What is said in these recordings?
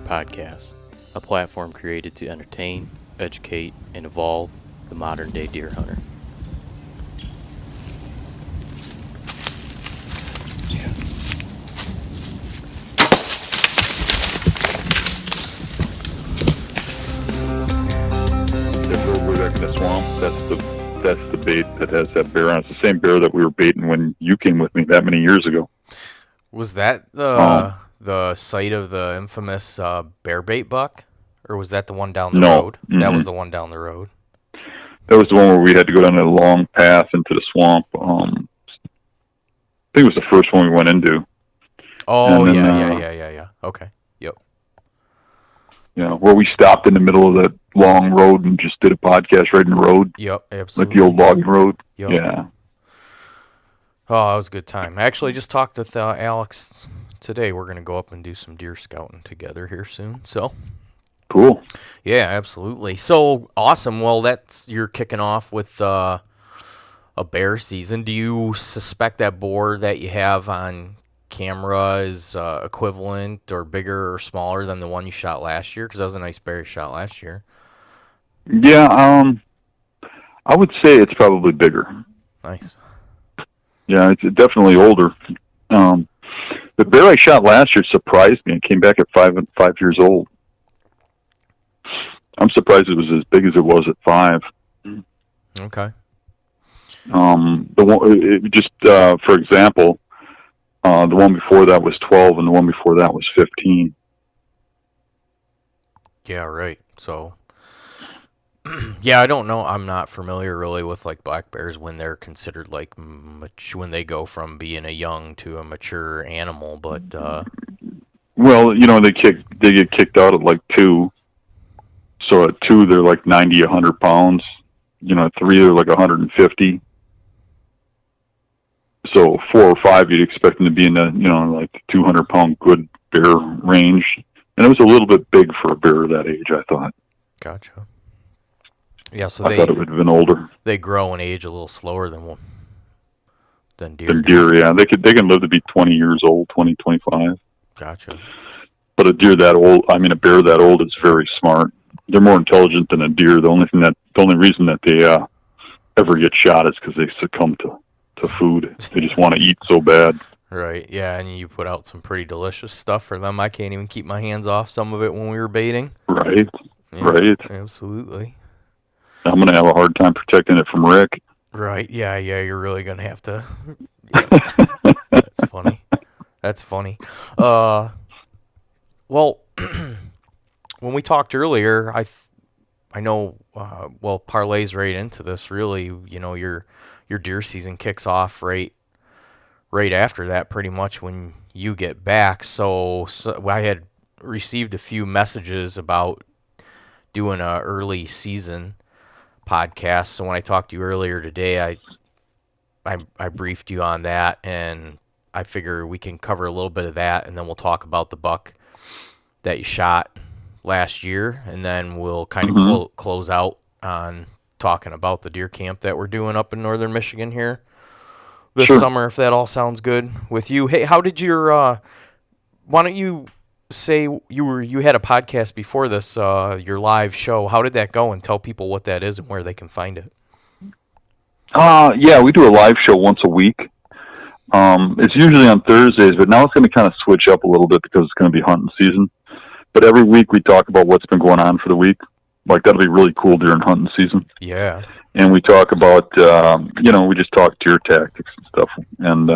Podcast, a platform created to entertain, educate, and evolve the modern-day deer hunter. We're back in the swamp. That's the bait that has that bear on. It's the same bear that we were baiting when you came with me that many years ago. Was that the site of the infamous bear bait buck, or was that the one down the road? Mm-hmm. That was the one down the road. That was the one where we had to go down a long path into the swamp. I think it was the first one we went into. Oh, then, yeah. Okay. Yep. Yeah, where we stopped in the middle of that long road and just did a podcast right in the road. Yep, absolutely. Like the old logging road. Yep. Yeah. Oh, that was a good time. I actually just talked with Alex today. We're going to go up and do some deer scouting together here soon. So cool. Yeah, absolutely. So awesome. Well, you're kicking off with a bear season. Do you suspect that boar that you have on camera is equivalent or bigger or smaller than the one you shot last year? Because that was a nice bear you shot last year. Yeah, I would say it's probably bigger. Nice. Yeah, it's definitely older. The bear I shot last year surprised me. It came back at 5 years old. I'm surprised it was as big as it was at 5. Okay. For example, the one before that was 12, and the one before that was 15. Yeah, right. So, yeah, I don't know. I'm not familiar really with like black bears when they're considered like when they go from being a young to a mature animal. But well, they get kicked out at like 2. So at 2 they're like 90, 100 pounds. At 3 they're like 150. So 4 or 5 you'd expect them to be in the like 200 pound good bear range, and it was a little bit big for a bear that age, I thought. Gotcha. Yeah, so I thought it would have been older. They grow in age a little slower than deer. Than deer, yeah. They can live to be 20 years old, 20, 25. Gotcha. But a bear that old is very smart. They're more intelligent than a deer. The only reason that they ever get shot is because they succumb to food. They just want to eat so bad. Right, yeah, and you put out some pretty delicious stuff for them. I can't even keep my hands off some of it when we were baiting. Right, yeah, right. Absolutely. I'm going to have a hard time protecting it from Rick. Right, yeah, you're really going to have to. That's funny. Well, when we talked earlier, I know, parlays right into this, really, your deer season kicks off right after that, pretty much when you get back. So I had received a few messages about doing a early season podcast. So when I talked to you earlier today, I briefed you on that, and I figure we can cover a little bit of that, and then we'll talk about the buck that you shot last year, and then we'll kind of close out on talking about the deer camp that we're doing up in northern Michigan here this summer, if that all sounds good with you. Hey, how did why don't you say you had a podcast before this, your live show? How did that go, and tell people what that is and where they can find it? Yeah, we do a live show once a week. It's usually on Thursdays, but now it's going to kind of switch up a little bit because it's going to be hunting season. But every week we talk about what's been going on for the week. Like, that'll be really cool during hunting season. Yeah. And we talk about, we just talk deer tactics and stuff, and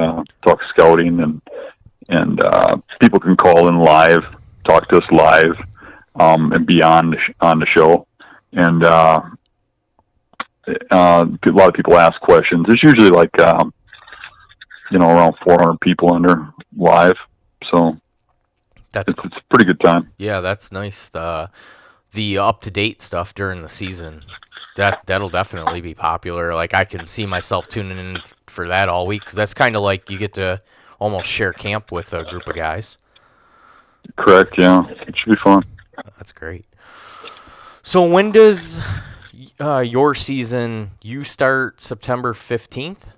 talk scouting, and people can call in live, talk to us live, and be on the show. And a lot of people ask questions. There's usually like, around 400 people under live. So That's It's cool. a pretty good time. Yeah, that's nice. The up to date stuff during the season, that'll definitely be popular. Like I can see myself tuning in for that all week because that's kind of like you get to almost share camp with a group of guys. Correct. Yeah, it should be fun. That's great. So when does your season? You start September 15th.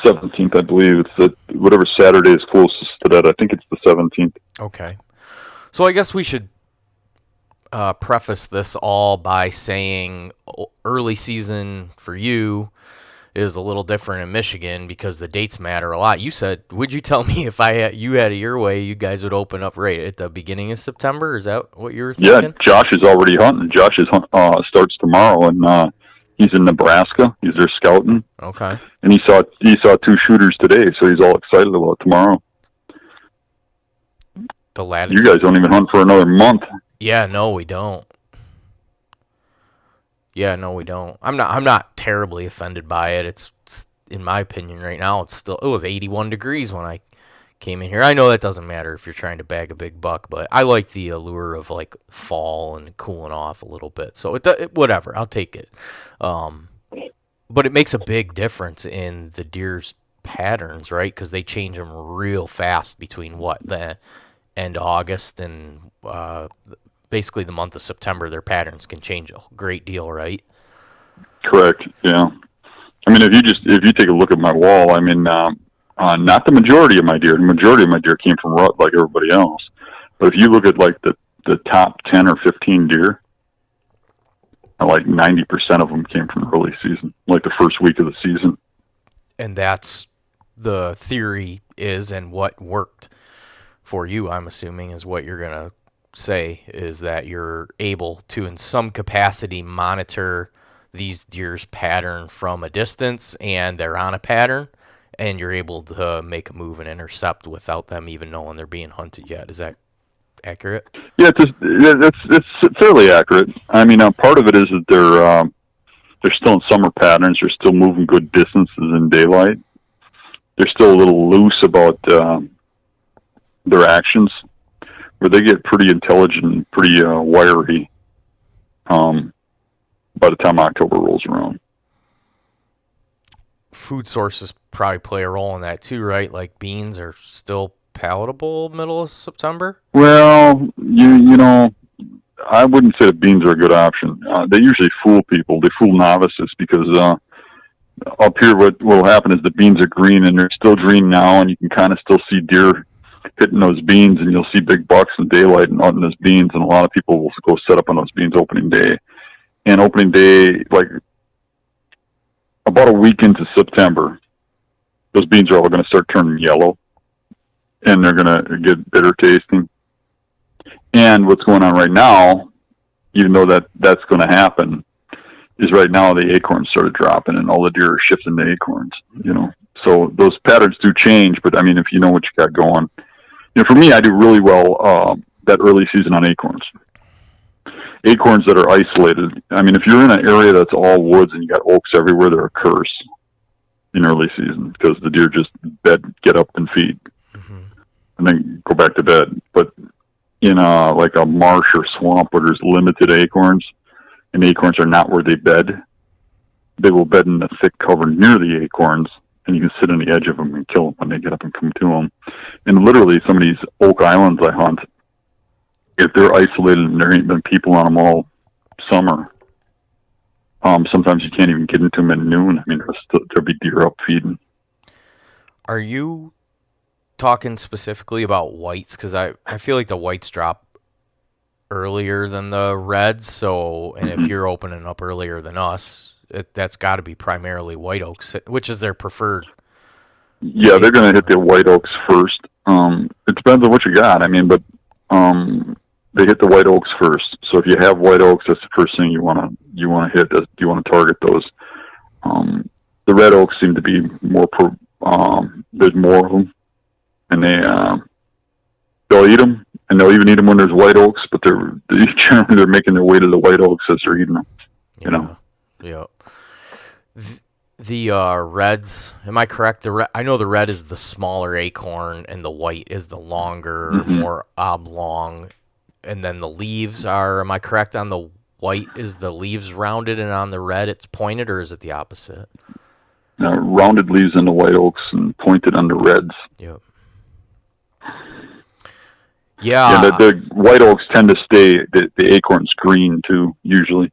17th, I believe. It's whatever Saturday is closest to that. I think it's the 17th. Okay. So I guess we should preface this all by saying early season for you is a little different in Michigan because the dates matter a lot. You said, would you tell me if you had it your way, you guys would open up right at the beginning of September? Is that what you were Yeah, thinking? Josh is already hunting. Josh starts tomorrow, and he's in Nebraska. He's there scouting, Okay. and he saw two shooters today, so he's all excited about tomorrow. The You latitude. guys don't even hunt for another month. Yeah, no, we don't. Yeah, no, we don't. I'm not terribly offended by it. It's in my opinion right now. It was 81 degrees when I came in here. I know that doesn't matter if you're trying to bag a big buck, but I like the allure of like fall and cooling off a little bit. So whatever, I'll take it. Um, but it makes a big difference in the deer's patterns, right? Because they change them real fast between the end of August and basically the month of September. Their patterns can change a great deal, right? Correct. Yeah. I mean, if you take a look at my wall, I mean, not the majority of my deer. The majority of my deer came from rut like everybody else. But if you look at like the top 10 or 15 deer, like 90% of them came from early season, like the first week of the season. And that's the theory is, and what worked for you, I'm assuming, is what you're going to say is that you're able to, in some capacity, monitor these deer's pattern from a distance, and they're on a pattern, and you're able to make a move and intercept without them even knowing they're being hunted yet. Is that accurate? Yeah, it's fairly accurate. I mean, part of it is that they're still in summer patterns. They're still moving good distances in daylight. They're still a little loose about their actions, where they get pretty intelligent, pretty wiry by the time October rolls around. Food sources probably play a role in that too, right? Like beans are still palatable middle of September. Well, you know, I wouldn't say that beans are a good option. They usually fool people. They fool novices because up here, what will happen is the beans are green, and they're still green now, and you can kind of still see deer hitting those beans, and you'll see big bucks in daylight and out in those beans, and a lot of people will go set up on those beans opening day. And opening day, like about a week into September, those beans are all going to start turning yellow, and they're going to get bitter tasting. And what's going on right now, even though that's going to happen, is right now the acorns started dropping, and all the deer are shifting to acorns. You know, so those patterns do change. But I mean, if you know what you got going, you know, for me, I do really well that early season on acorns. Acorns that are isolated. I mean, if you're in an area that's all woods and you got oaks everywhere, they're a curse in early season because the deer just get up and feed, and then go back to bed. But in like a marsh or swamp where there's limited acorns, and acorns are not where they bed, they will bed in the thick cover near the acorns, and you can sit on the edge of them and kill them when they get up and come to them. And literally, some of these oak islands I hunt, if they're isolated and there ain't been people on them all summer, sometimes you can't even get into them at noon. I mean, there'll be deer up feeding. Are you talking specifically about whites? Because I feel like the whites drop earlier than the reds. So, and if you're opening up earlier than us, that's got to be primarily white oaks, which is their preferred. Yeah, they're going to hit the white oaks first. It depends on what you got. I mean, but they hit the white oaks first. So if you have white oaks, that's the first thing you want to hit. You want to target those. The red oaks seem to be more. There's more of them, and they'll eat them, and they'll even eat them when there's white oaks. But generally they're making their way to the white oaks as they're eating them. You know. Yeah. The reds, am I correct? I know the red is the smaller acorn, and the white is the longer, Mm-hmm. more oblong. And then the leaves are, am I correct on the white is the leaves rounded, and on the red it's pointed, or is it the opposite? Rounded leaves in the white oaks and pointed on the reds. Yep. Yeah, Yeah. the white oaks tend to stay, the acorn's green too, usually.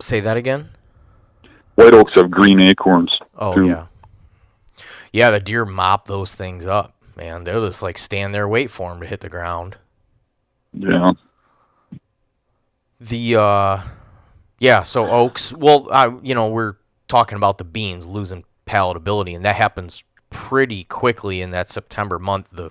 Say that again? White oaks have green acorns Oh, too. yeah. Yeah, the deer mop those things up, man. They'll just like stand there, wait for them to hit the ground. Yeah. The yeah, so oaks. Well, we're talking about the beans losing palatability, and that happens pretty quickly in that September month. The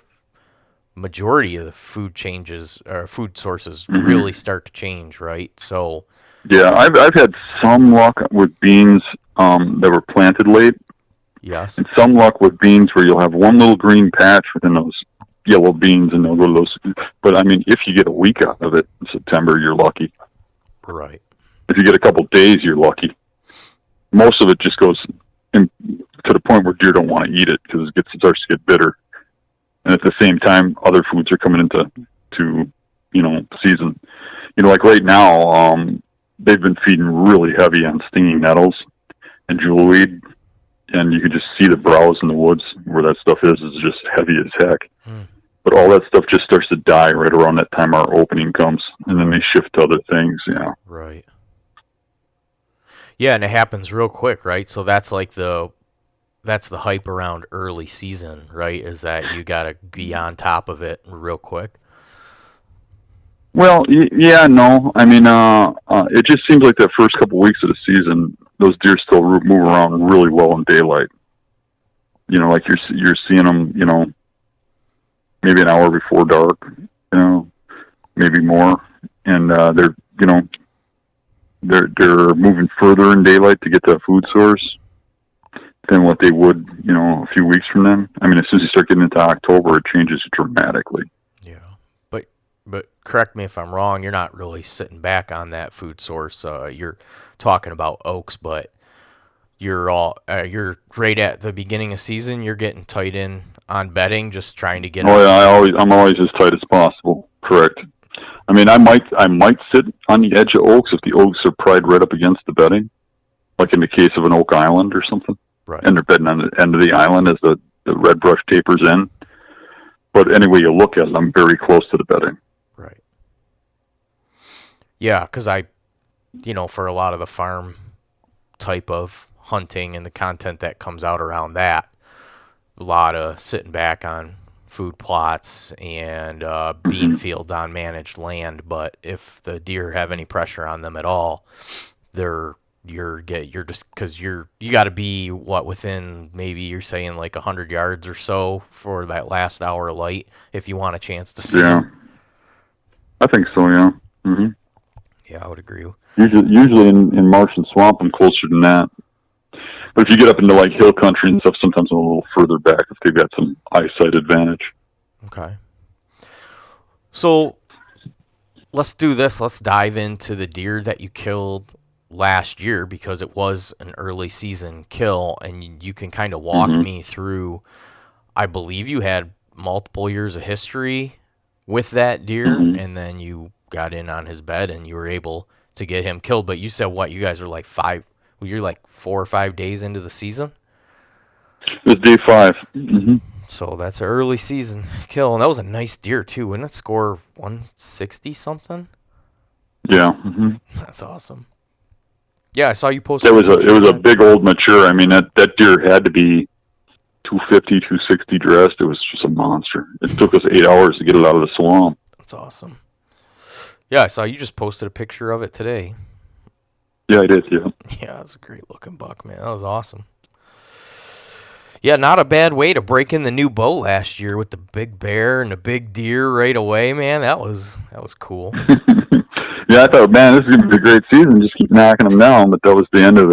majority of the food changes or food sources Mm-hmm. really start to change, right? So Yeah, I've had some luck with beans that were planted late, yes, and some luck with beans where you'll have one little green patch within those yellow beans, and they'll go to those. But I mean, if you get a week out of it in September, you're lucky. right. If you get a couple days, you're lucky. Most of it just goes in, to the point where deer don't want to eat it because it starts to get bitter. And at the same time, other foods are coming into season. Like right now, they've been feeding really heavy on stinging nettles and jewelweed, and you can just see the browse in the woods where that stuff is just heavy as heck. But all that stuff just starts to die right around that time our opening comes, and then they shift to other things. Yeah. Right. Yeah, and it happens real quick, right? So that's the hype around early season, right? Is that you got to be on top of it real quick. Well, yeah, no. I mean, it just seems like the first couple weeks of the season, those deer still move around really well in daylight. Like you're seeing them, maybe an hour before dark, maybe more, and they're moving further in daylight to get to a food source than what they would, a few weeks from then. I mean, as soon as you start getting into October, it changes dramatically. Yeah, but correct me if I'm wrong. You're not really sitting back on that food source. You're talking about oaks, but you're right at the beginning of season. You're getting tight in on bedding, just trying to get. Oh yeah, I'm always as tight as possible. Correct. I mean, I might sit on the edge of oaks if the oaks are pried right up against the bedding, like in the case of an oak island or something. Right. And they're bedding on the end of the island as the red brush tapers in. But anyway you look at it, I'm very close to the bedding. Right. Yeah, because for a lot of the farm type of hunting and the content that comes out around that, a lot of sitting back on food plots and bean fields on managed land. But if the deer have any pressure on them at all, you're just because you got to be within, maybe you're saying like 100 yards or so for that last hour of light if you want a chance to see them. I think so. Yeah. Mm-hmm. Yeah, I would agree. Usually in marsh and swamp, I'm closer than that. But if you get up into like hill country and stuff, sometimes I'm a little further back if they've got some eyesight advantage. Okay. So let's do this. Let's dive into the deer that you killed last year, because it was an early season kill, and you can kind of walk me through. I believe you had multiple years of history with that deer, and then you got in on his bed and you were able to get him killed. But you said you guys were like you're like 4 or 5 days into the season? It was day 5. Mm-hmm. So that's an early season kill, and that was a nice deer too. Wouldn't it score 160 something? Yeah. Mm-hmm. That's awesome. Yeah, I saw you post. It was a big old mature. I mean, that deer had to be 250, 260 dressed. It was just a monster. It took us 8 hours to get it out of the swamp. That's awesome. Yeah, I saw you just posted a picture of it today. Yeah, I did. Yeah. Yeah, it was a great looking buck, man. That was awesome. Yeah, not a bad way to break in the new bow last year with the big bear and the big deer right away, man. That was cool. Yeah, I thought, man, this is going to be a great season. Just keep knocking them down, but that was the end of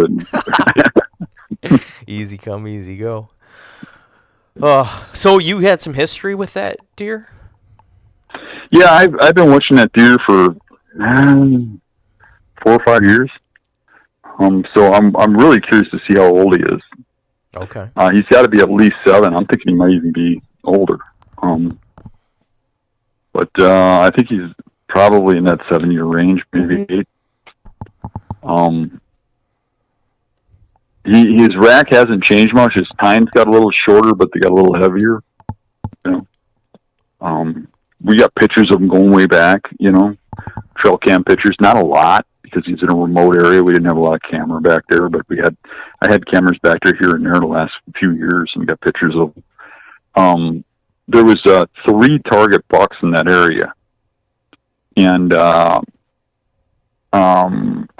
it. Easy come, easy go. So you had some history with that deer? Yeah, I've been watching that deer for 4 or 5 years. So I'm really curious to see how old he is. Okay. He's got to be at least 7. I'm thinking he might even be older. But I think he's probably in that 7-year range, maybe 8. His rack hasn't changed much. His tines got a little shorter, but they got a little heavier. You know, we got pictures of him going way back. Trail cam pictures. Not a lot because he's in a remote area. We didn't have a lot of camera back there, but I had cameras back there here and there the last few years, and got pictures of. There was 3 target bucks in that area, and I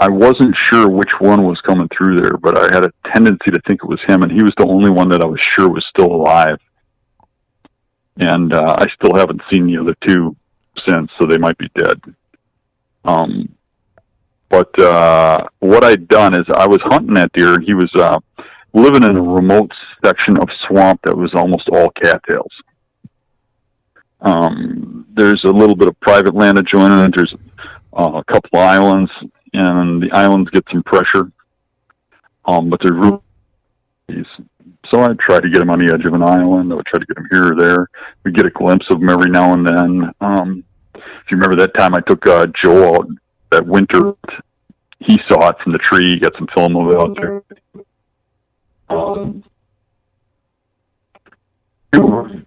wasn't sure which one was coming through there, but I had a tendency to think it was him, and he was the only one that I was sure was still alive. And I still haven't seen the other 2 since, so they might be dead. But what I'd done is I was hunting that deer, and he was living in a remote section of swamp that was almost all cattails. There's a little bit of private land adjoining it. There's a couple of islands, and the islands get some pressure. But they're really, so I try to get him on the edge of an island. I would try to get him here or there. We get a glimpse of him every now and then. If you remember that time I took Joe out that winter, he saw it from the tree. He got some film of it out there.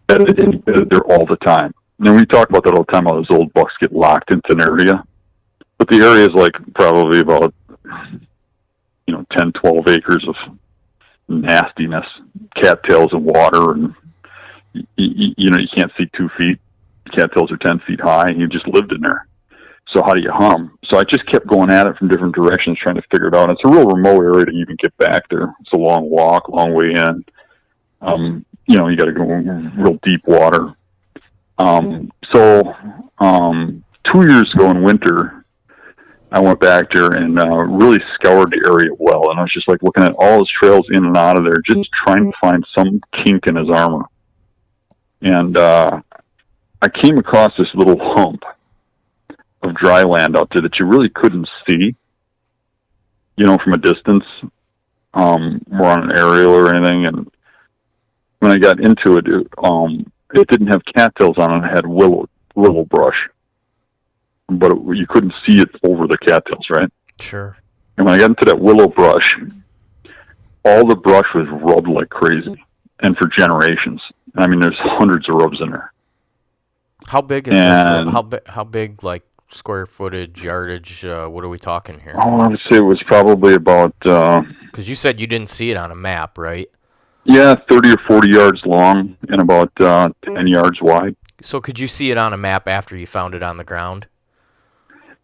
They're all the time. And we talk about that all the time, how those old bucks get locked into an area. But the area is like probably about 10, 12 acres of nastiness, cattails and water, and you can't see 2 feet. Cattails are 10 feet high, and you just lived in there. So how do you hum? So I just kept going at it from different directions, trying to figure it out. It's a real remote area to even get back there. It's a long walk, long way in. You got to go real deep water. So 2 years ago in winter, I went back there and really scoured the area well. And I was just like looking at all his trails in and out of there, just trying to find some kink in his armor. And I came across this little hump of dry land out there that you really couldn't see, from a distance, or on an aerial or anything. And when I got into it, it didn't have cattails on it. It had willow brush, but you couldn't see it over the cattails, right? Sure. And when I got into that willow brush, all the brush was rubbed like crazy, and for generations. I mean, there's hundreds of rubs in there. How big is this? How big, like square footage, yardage? What are we talking here? Oh, I would say it was probably about. Because you said you didn't see it on a map, right? Yeah, 30 or 40 yards long and about 10 yards wide. So could you see it on a map after you found it on the ground?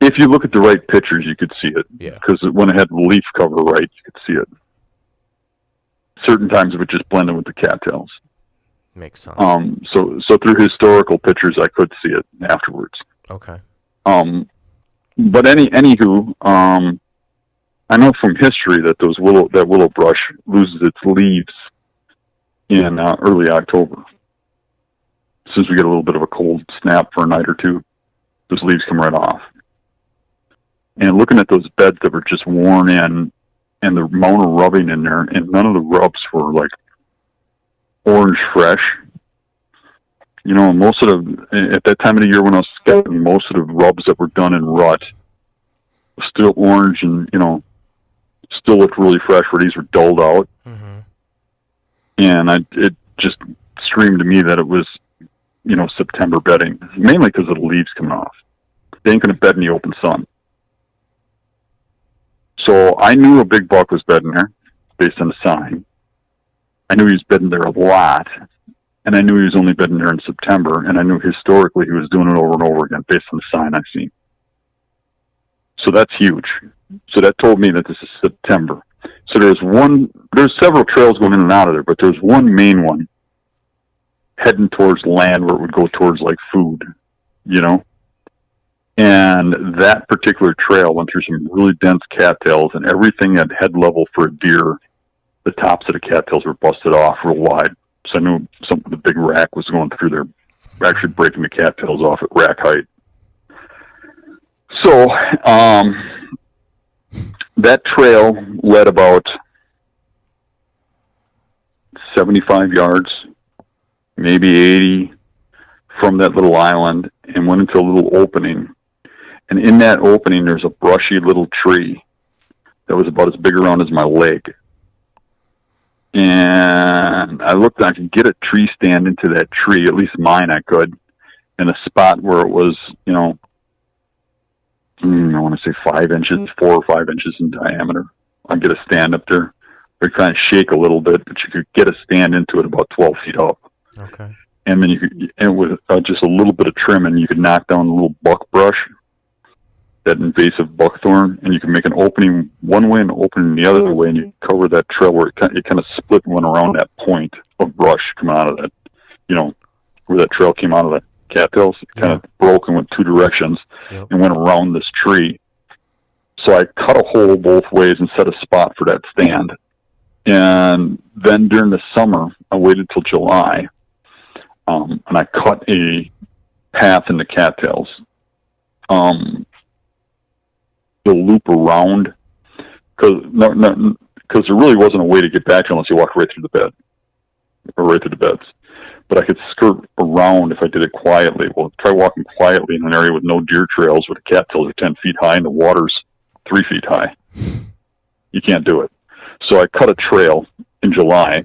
If you look at the right pictures, you could see it. Yeah. Because when it had leaf cover right, you could see it. Certain times it would just blend in with the cattails. Makes sense. So through historical pictures, I could see it afterwards. Okay. But anywho, I know from history that that willow brush loses its leaves in early October. Since we get a little bit of a cold snap for a night or two, those leaves come right off. And looking at those beds that were just worn in, and the amount of rubbing in there, and none of the rubs were like orange fresh. Most of at that time of the year when I was scouting, most of the rubs that were done in rut were still orange and, still looked really fresh, where these were dulled out. Mm-hmm. And it just screamed to me that it was, September bedding, mainly because of the leaves coming off. They ain't going to bed in the open sun. So I knew a big buck was bedding there based on the sign. I knew he was bedding there a lot, and I knew he was only bedding there in September, and I knew historically he was doing it over and over again based on the sign I've seen. So that's huge. So that told me that this is September. So there's several trails going in and out of there, but there's one main one heading towards land where it would go towards like food, And that particular trail went through some really dense cattails, and everything at head level for a deer, the tops of the cattails were busted off real wide. So I knew the big rack was going through there, actually breaking the cattails off at rack height. So That trail led about 75 yards, maybe 80, from that little island, and went into a little opening. And in that opening, there's a brushy little tree that was about as big around as my leg. And I looked, I could get a tree stand into that tree, at least mine I could, in a spot where it was, I want to say 5 inches, 4 or 5 inches in diameter. I'd get a stand up there. It'd kind of shake a little bit, but you could get a stand into it about 12 feet up. Okay. And then you could, and with just a little bit of trimming, you could knock down a little buck brush, that invasive buckthorn, and you can make an opening one way and an opening the other way, and you cover that trail where it kind of split and went around that point of brush coming out of that, where that trail came out of the cattails. It kind of broke and went 2 directions and went around this tree. So I cut a hole both ways and set a spot for that stand. And then during the summer, I waited till July, and I cut a path in the cattails. The loop around, because there really wasn't a way to get back to it unless you walked right through the bed, or right through the beds. But I could skirt around if I did it quietly. Well, try walking quietly in an area with no deer trails where the cattails are 10 feet high and the water's 3 feet high. You can't do it. So I cut a trail in July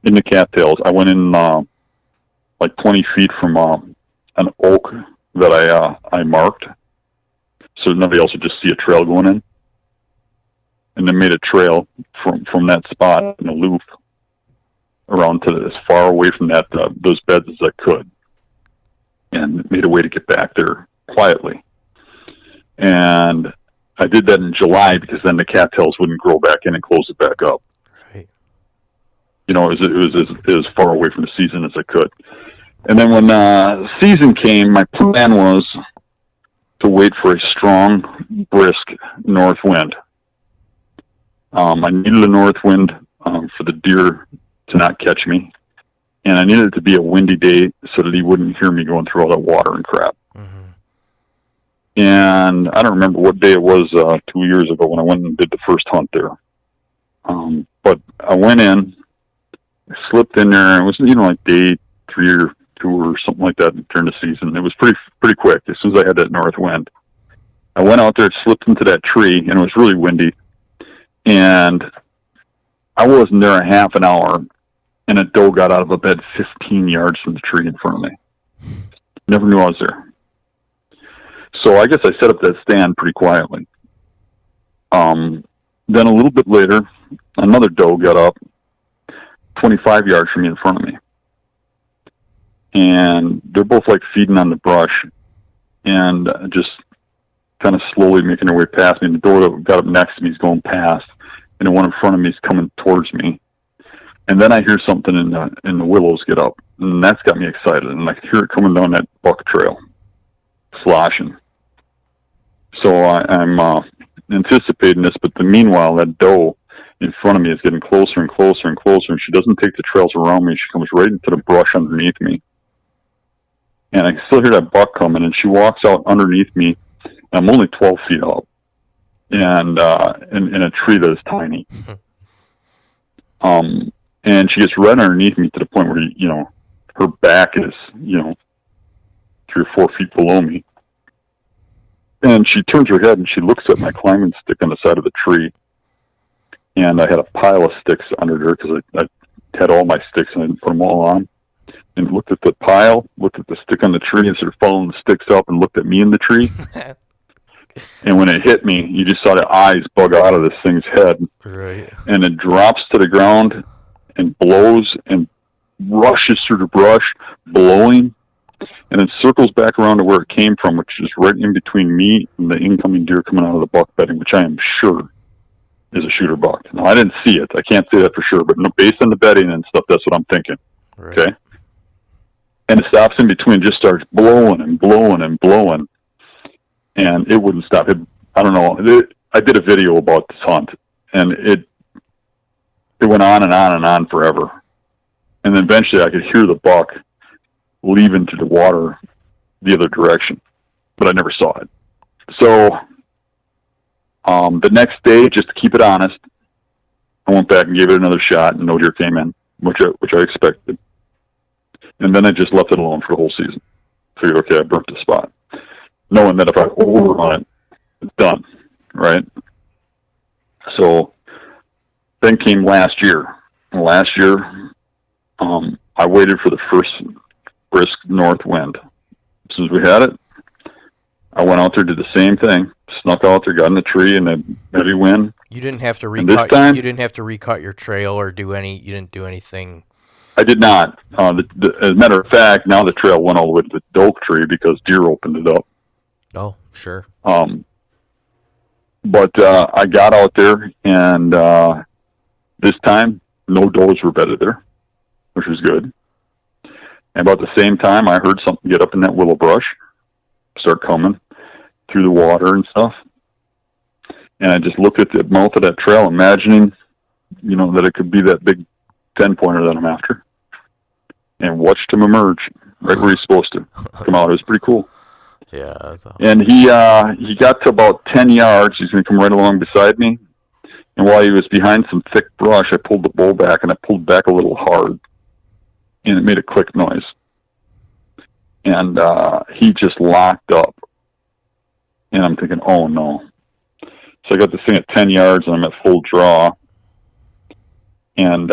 in the cattails. I went in like 20 feet from an oak that I marked, so nobody else would just see a trail going in. And then made a trail from that spot in a loop around to as far away from that those beds as I could, and made a way to get back there quietly. And I did that in July because then the cattails wouldn't grow back in and close it back up. Right. It was as far away from the season as I could. And then when season came, my plan was to wait for a strong, brisk north wind. I needed a north wind for the deer to not catch me, and I needed it to be a windy day so that he wouldn't hear me going through all that water and crap. Mm-hmm. And I don't remember what day it was 2 years ago when I went and did the first hunt there. But I went in, slipped in there. It was like day 3 or 2 or something like that during the season. It was pretty quick as soon as I had that north wind. I went out there, slipped into that tree, and it was really windy. And I wasn't there a half an hour, and a doe got out of a bed 15 yards from the tree in front of me. Never knew I was there. So I guess I set up that stand pretty quietly. Then a little bit later, another doe got up 25 yards from me in front of me. And they're both like feeding on the brush and just kind of slowly making their way past me. And the doe that got up next to me is going past, and the one in front of me is coming towards me. And then I hear something in the willows get up, and that's got me excited. And I could hear it coming down that buck trail, sloshing. So I'm anticipating this, but meanwhile, that doe in front of me is getting closer and closer and closer, and she doesn't take the trails around me. She comes right into the brush underneath me. And I can still hear that buck coming, and she walks out underneath me. I'm only 12 feet up, and in a tree that is tiny. And she gets right underneath me to the point where, her back is, 3 or 4 feet below me. And she turns her head and she looks at my climbing stick on the side of the tree. And I had a pile of sticks under there because I had all my sticks and I didn't put them all on. And looked at the pile, looked at the stick on the tree, and started following the sticks up and looked at me in the tree. And when it hit me, you just saw the eyes bug out of this thing's head. Right. And it drops to the ground and blows and rushes through the brush, blowing, and it circles back around to where it came from, which is right in between me and the incoming deer coming out of the buck bedding, which I am sure is a shooter buck. Now, I didn't see it. I can't say that for sure, but based on the bedding and stuff, that's what I'm thinking. Right. Okay? And it stops in between, just starts blowing and blowing and blowing, and it wouldn't stop. I don't know. I did a video about this hunt, and it went on and on and on forever. And then eventually I could hear the buck leave into the water the other direction, but I never saw it. So The next day, just to keep it honest, I went back and gave it another shot, and no deer came in, which I expected. And then I just left it alone for the whole season. Figured, okay, I burnt the spot, knowing that if I overrun it, it's done, right? So then came last year. And last year, I waited for the first brisk north wind. As soon as we had it, I went out there, did the same thing, snuck out there, got in the tree, and a heavy wind. You didn't have to recut. This time, you didn't have to recut your trail or do any. You didn't do anything. I did not. As a matter of fact, now the trail went all the way to the oak tree because deer opened it up. Oh, sure. But I got out there, and this time, no does were bedded there, which was good. And about the same time, I heard something get up in that willow brush, start coming through the water and stuff. And I just looked at the mouth of that trail, imagining, that it could be that big 10-pointer that I'm after, and watched him emerge right where he's supposed to come out. It was pretty cool. Yeah, that's awesome. And he got to about 10 yards. He's going to come right along beside me. And while he was behind some thick brush, I pulled the bow back, and I pulled back a little hard, and it made a click noise. And he just locked up. And I'm thinking, oh, no. So I got this thing at 10 yards, and I'm at full draw. And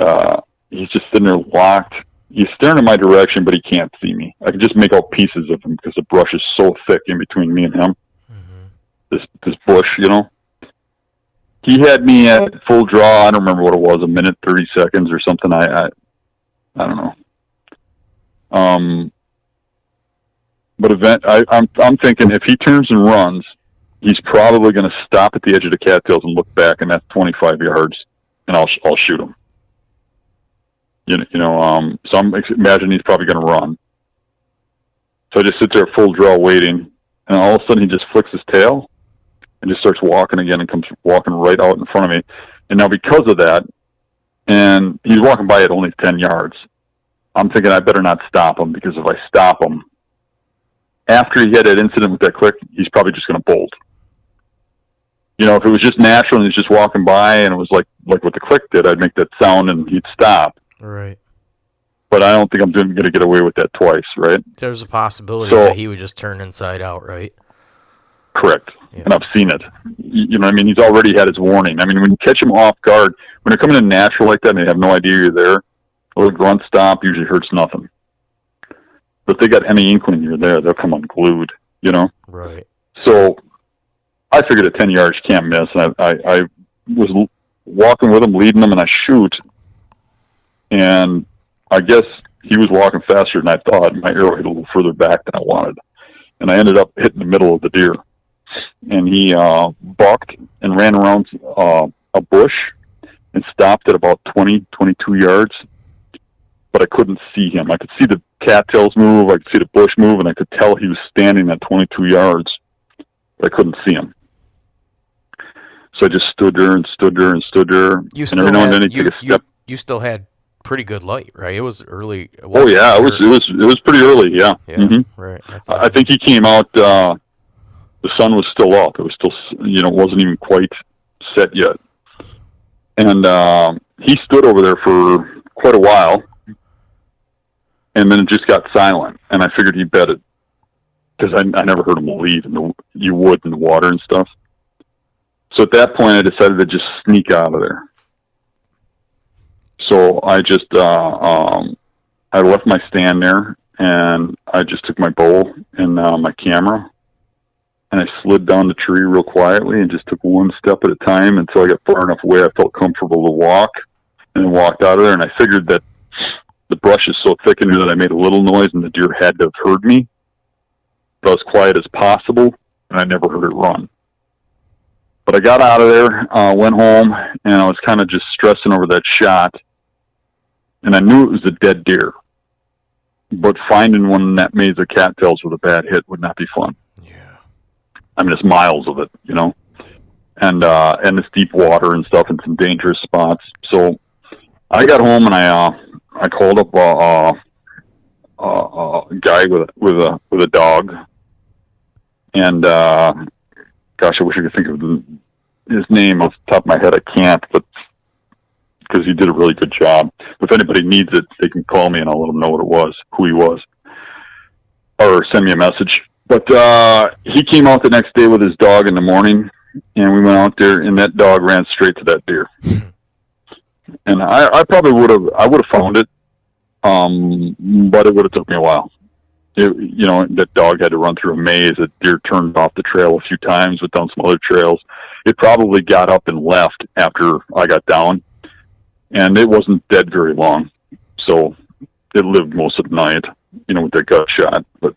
he's just sitting there locked. He's staring in my direction, but he can't see me. I can just make out pieces of him because the brush is so thick in between me and him. Mm-hmm. This bush, He had me at full draw. I don't remember what it was, a minute, 30 seconds or something. I don't know. But I'm thinking if he turns and runs, he's probably going to stop at the edge of the cattails and look back, and that's 25 yards, and I'll shoot him. So I'm imagining he's probably going to run. So I just sit there full draw waiting, and all of a sudden he just flicks his tail and just starts walking again and comes walking right out in front of me. And now because of that, and he's walking by at only 10 yards, I'm thinking I better not stop him, because if I stop him, after he had that incident with that click, he's probably just going to bolt. If it was just natural and he's just walking by and it was like what the click did, I'd make that sound and he'd stop. Right. But I don't think I'm going to get away with that twice, right? There's a possibility that he would just turn inside out, right? Correct. Yeah. And I've seen it. He's already had his warning. When you catch him off guard, when they're coming in natural like that and they have no idea you're there, a little grunt stop usually hurts nothing. But if they got any inkling you're there, they'll come unglued, Right. So I figured at 10 yards you can't miss. And I was walking with him, leading him, and I shoot. And I guess he was walking faster than I thought. My arrow hit a little further back than I wanted. And I ended up hitting the middle of the deer. And he bucked and ran around a bush and stopped at about 20, 22 yards. But I couldn't see him. I could see the cattails move, I could see the bush move, and I could tell he was standing at 22 yards. But I couldn't see him. So I just stood there and stood there and stood there. You and every now and then he'd take a step. You still had pretty good light, right? It was early. It was pretty early, yeah. Yeah, mm-hmm. Right. I think he came out, the sun was still up. It was still, it wasn't even quite set yet. And he stood over there for quite a while, and then it just got silent. And I figured he bedded, because I never heard him leave, and you would in the water and stuff. So at that point, I decided to just sneak out of there. So I just, I left my stand there, and I just took my bow and my camera, and I slid down the tree real quietly and just took one step at a time until I got far enough away I felt comfortable to walk, and then walked out of there. And I figured that the brush is so thick in here that I made a little noise and the deer had to have heard me, but as quiet as possible, and I never heard it run. But I got out of there, went home, and I was kind of just stressing over that shot. And I knew it was a dead deer. But finding one in that maze of cattails with a bad hit would not be fun. Yeah. It's miles of it, And it's deep water and stuff in some dangerous spots. So I got home and I called up a guy with a dog. And gosh, I wish I could think of his name off the top of my head. I can't, but because he did a really good job. If anybody needs it, they can call me and I'll let them know what it was, who he was, or send me a message. But he came out the next day with his dog in the morning, and we went out there, and that dog ran straight to that deer. And I probably would have found it, but it would have took me a while. That dog had to run through a maze. That deer turned off the trail a few times, went down some other trails. It probably got up and left after I got down, and it wasn't dead very long. So it lived most of the night, with that gut shot. But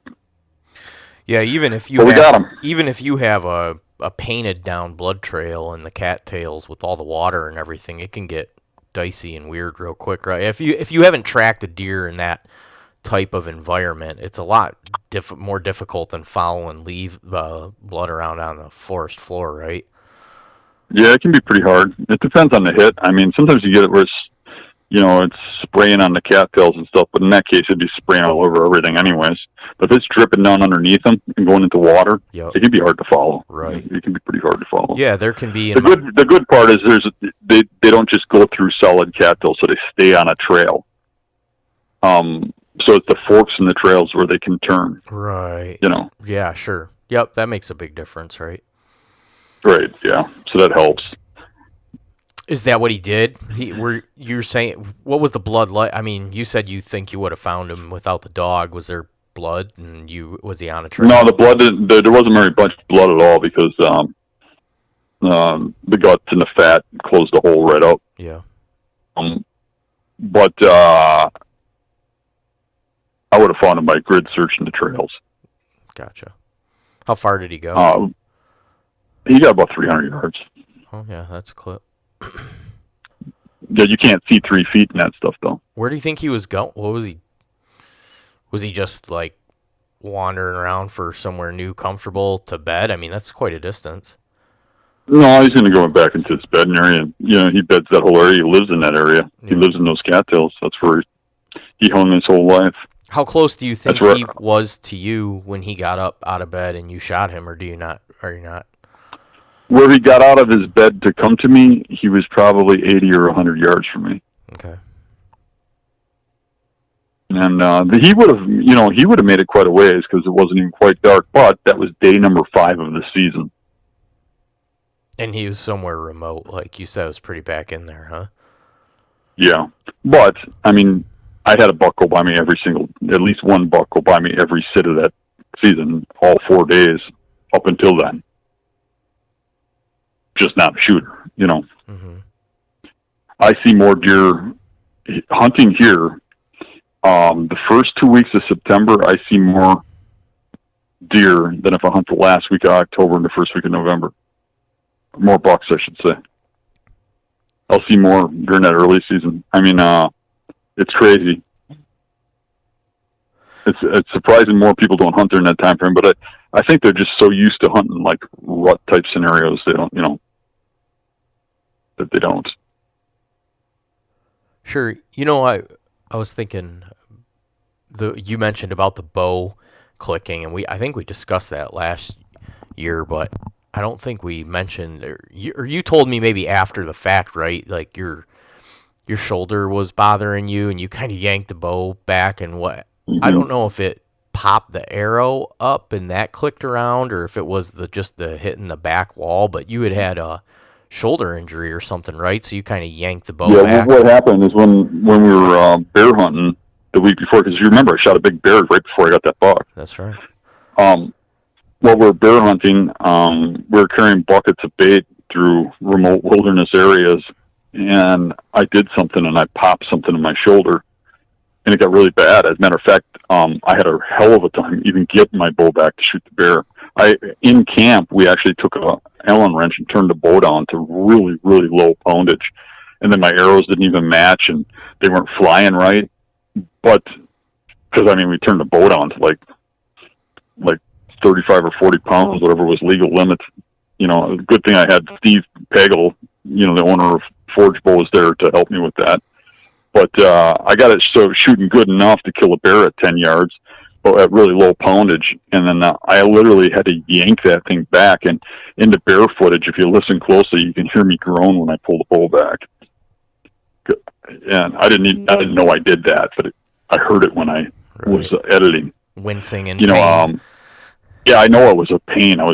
yeah, even if you have a painted down blood trail in the cattails with all the water and everything, it can get dicey and weird real quick, right? If you haven't tracked a deer in that type of environment, it's a lot more difficult than following blood around on the forest floor, right? Yeah, it can be pretty hard. It depends on the hit. I mean, sometimes you get it where it's spraying on the cattails and stuff, but in that case, it'd be spraying all over everything anyways. But if it's dripping down underneath them and going into water, It can be hard to follow. Right. It can be pretty hard to follow. Yeah, there can be. The good part is they don't just go through solid cattails, so they stay on a trail. So it's the forks in the trails where they can turn. Right. Yeah, sure. Yep, that makes a big difference, right? Right, yeah. So that helps. Is that what he did? You're saying, what was the blood like? I mean, you said you think you would have found him without the dog. Was there blood, and was he on a trail? No, the blood there wasn't very much blood at all because the guts and the fat closed the hole right up. Yeah. But I would have found him by grid searching the trails. Gotcha. How far did he go? He got about 300 yards. Oh yeah, that's a clip. Yeah, you can't see 3 feet in that stuff, though. Where do you think he was going? What was he? Was he just like wandering around for somewhere new, comfortable to bed? I mean, that's quite a distance. No, he's going to go back into his bedding area. He beds that whole area. He lives in that area. Yeah. He lives in those cattails. That's where he hung his whole life. How close do you think he was to you when he got up out of bed and you shot him, or do you not? Are you not? Where he got out of his bed to come to me, he was probably 80 or 100 yards from me. Okay. And he would have made it quite a ways because it wasn't even quite dark, but that was day number 5 of the season. And he was somewhere remote, like you said, it was pretty back in there, huh? Yeah. But, I mean, I had a buck go by me at least one buck go by me every sit of that season, all 4 days up until then. Just not a shooter, Mm-hmm. I see more deer hunting here. The first 2 weeks of September, I see more deer than if I hunt the last week of October and the first week of November. More bucks, I should say. I'll see more during that early season. I mean, it's crazy. It's surprising more people don't hunt during that time frame, but I think they're just so used to hunting like rut type scenarios they don't, that they don't. Sure. I was thinking you mentioned about the bow clicking, and I think we discussed that last year, but I don't think we mentioned, or you told me maybe after the fact, right? Like your shoulder was bothering you, and you kind of yanked the bow back, and what? Mm-hmm. I don't know if it popped the arrow up and that clicked around, or if it was just the hitting the back wall. But you had a shoulder injury or something, right? So you kind of yanked the bow back. Yeah, what happened is when we were bear hunting the week before, because you remember I shot a big bear right before I got that buck. That's right. While we were bear hunting, we were carrying buckets of bait through remote wilderness areas, and I did something and I popped something in my shoulder, and it got really bad. As a matter of fact, I had a hell of a time even getting my bow back to shoot the bear. In camp, we actually took a Allen wrench and turned the bow down to really, really low poundage, and then my arrows didn't even match, and they weren't flying right. But because we turned the bow down to like 35 or 40 pounds, whatever was legal limits. A good thing I had Steve Pagel, the owner of Forge Bows, there to help me with that. But I got it shooting good enough to kill a bear at 10 yards. at really low poundage, and then I literally had to yank that thing back. And in the bear footage, if you listen closely, you can hear me groan when I pull the bull back. And I didn't know I did that, but I heard it when I was editing. Wincing in pain. Yeah, I know it was a pain. I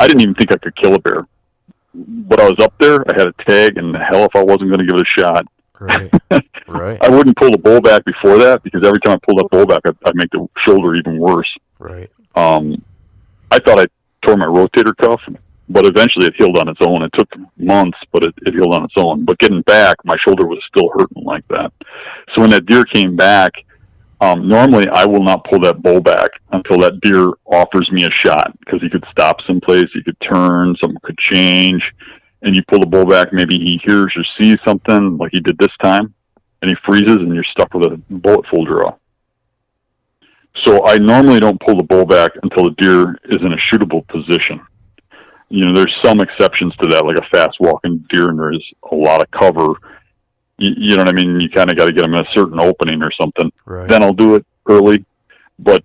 didn't even think I could kill a bear. But I was up there, I had a tag, and the hell if I wasn't going to give it a shot. Right. Right. I wouldn't pull the bull back before that, because every time I pulled that bull back, I'd make the shoulder even worse. Right. I thought I tore my rotator cuff, but eventually it healed on its own. It took months, but it healed on its own. But getting back, my shoulder was still hurting like that. So when that deer came back, normally I will not pull that bull back until that deer offers me a shot, because he could stop someplace, he could turn, something could change, and you pull the bull back, maybe he hears or sees something like he did this time, and he freezes, and you're stuck with a bullet full draw. So I normally don't pull the bull back until the deer is in a shootable position. There's some exceptions to that, like a fast walking deer, and there's a lot of cover. You know what I mean? You kind of got to get them in a certain opening or something. Right. Then I'll do it early. But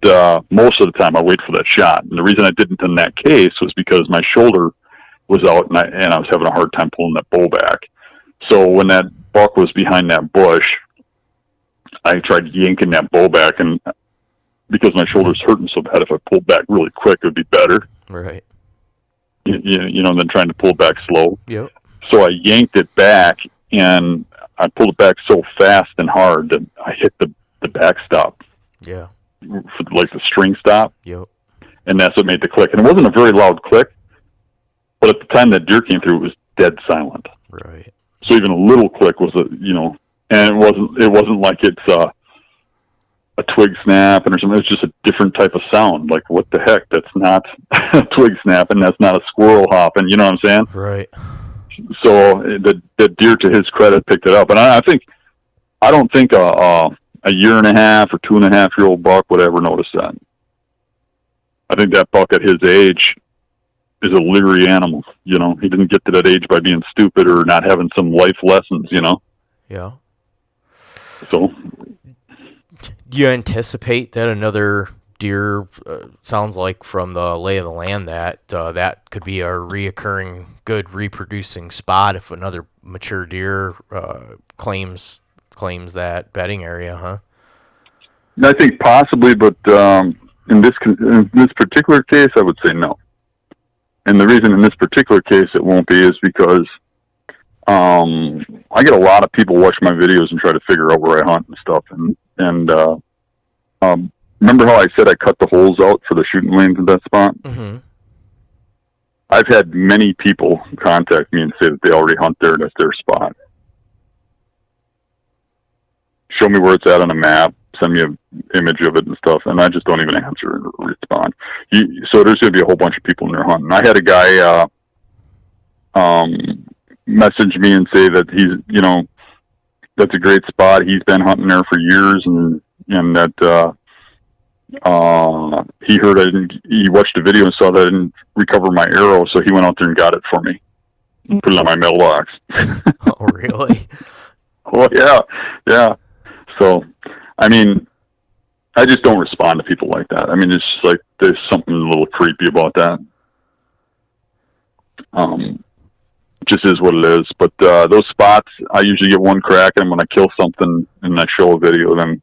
most of the time I wait for that shot. And the reason I didn't in that case was because my shoulder was out, and I was having a hard time pulling that bull back. So when that buck was behind that bush, I tried yanking that bull back, and because my shoulder's hurting so bad, if I pulled back really quick, it would be better. Right. Than trying to pull back slow. Yep. So I yanked it back, and I pulled it back so fast and hard that I hit the backstop. Yeah. Like the string stop. Yep. And that's what made the click. And it wasn't a very loud click, but at the time that deer came through, it was dead silent. Right. So even a little click was and it wasn't like it's a twig snapping or something. It's just a different type of sound. Like, what the heck? That's not a twig snapping. That's not a squirrel hopping. You know what I'm saying? Right. So the deer, to his credit, picked it up. And I don't think a year and a half or 2.5-year-old buck would ever notice that. I think that buck at his age is a leery animal. He didn't get to that age by being stupid or not having some life lessons. Yeah. So. Do you anticipate that another deer, sounds like from the lay of the land, that that could be a reoccurring, good reproducing spot if another mature deer claims that bedding area, huh? I think possibly, but in this particular case, I would say no. And the reason in this particular case it won't be is because I get a lot of people watch my videos and try to figure out where I hunt and stuff, and remember how I said I cut the holes out for the shooting lanes in that spot? Mm-hmm. I've had many people contact me and say that they already hunt there, that's their spot. Show me where it's at on a map, send me an image of it and stuff, and I just don't even answer or respond. So there's going to be a whole bunch of people in there hunting. I had a guy message me and say that he's, that's a great spot. He's been hunting there for years, and that he heard he watched a video and saw that I didn't recover my arrow, so he went out there and got it for me and put it on my mailbox. Oh, really? Oh, yeah. So, I just don't respond to people like that. It's just like there's something a little creepy about that. Just is what it is. But those spots, I usually get one crack, and when I kill something and I show a video, then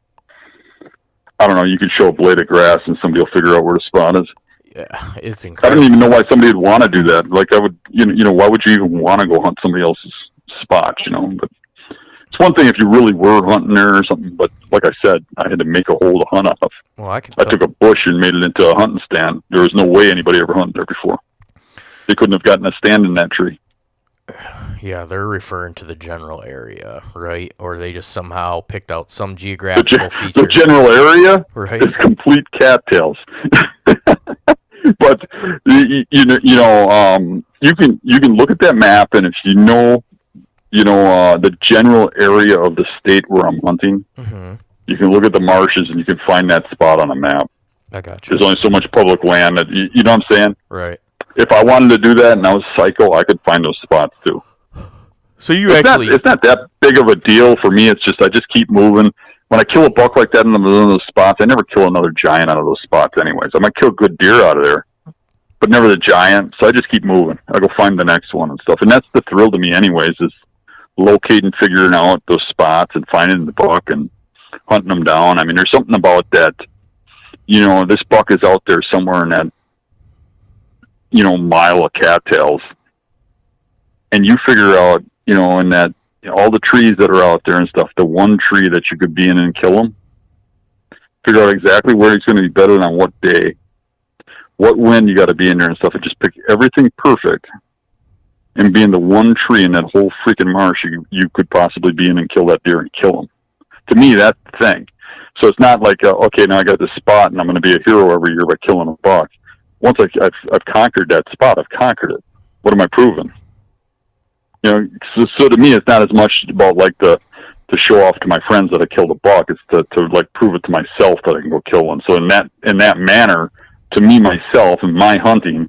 I don't know, you could show a blade of grass and somebody will figure out where the spot is. Yeah, it's incredible. I don't even know why somebody would want to do that. Like, I would, why would you even want to go hunt somebody else's spot, But it's one thing if you really were hunting there or something, but like I said, I had to make a hole to hunt off. Well, I took a bush and made it into a hunting stand. There was no way anybody ever hunted there before. They couldn't have gotten a stand in that tree. Yeah, they're referring to the general area, right? Or they just somehow picked out some geographical feature. The general area right. is complete cattails. But you can look at that map, and if the general area of the state where I'm hunting, mm-hmm. you can look at the marshes and you can find that spot on a map. I got you. There's only so much public land that you know what I'm saying? Right. If I wanted to do that and I was psycho, I could find those spots too. So it's not that big of a deal for me. It's just I just keep moving. when I kill a buck like that in the middle of those spots, I never kill another giant out of those spots anyways. I might kill good deer out of there, but never the giant. So I just keep moving. I go find the next one and stuff. And that's the thrill to me anyways, is locating, figuring out those spots and finding the buck and hunting them down. I mean, there's something about that, this buck is out there somewhere in that, mile of cattails. And you figure out, in that, all the trees that are out there and stuff, the one tree that you could be in and kill him, figure out exactly where he's going to be better on what day, what wind you got to be in there and stuff, and just pick everything perfect and be in the one tree in that whole freaking marsh you could possibly be in and kill that deer and kill him. To me, that's the thing. So it's not like, okay, now I got this spot and I'm going to be a hero every year by killing a buck. Once I've conquered that spot, I've conquered it. What am I proving? So to me, it's not as much about like to show off to my friends that I killed a buck. It's to like prove it to myself that I can go kill one. So in that manner, to me, myself and my hunting,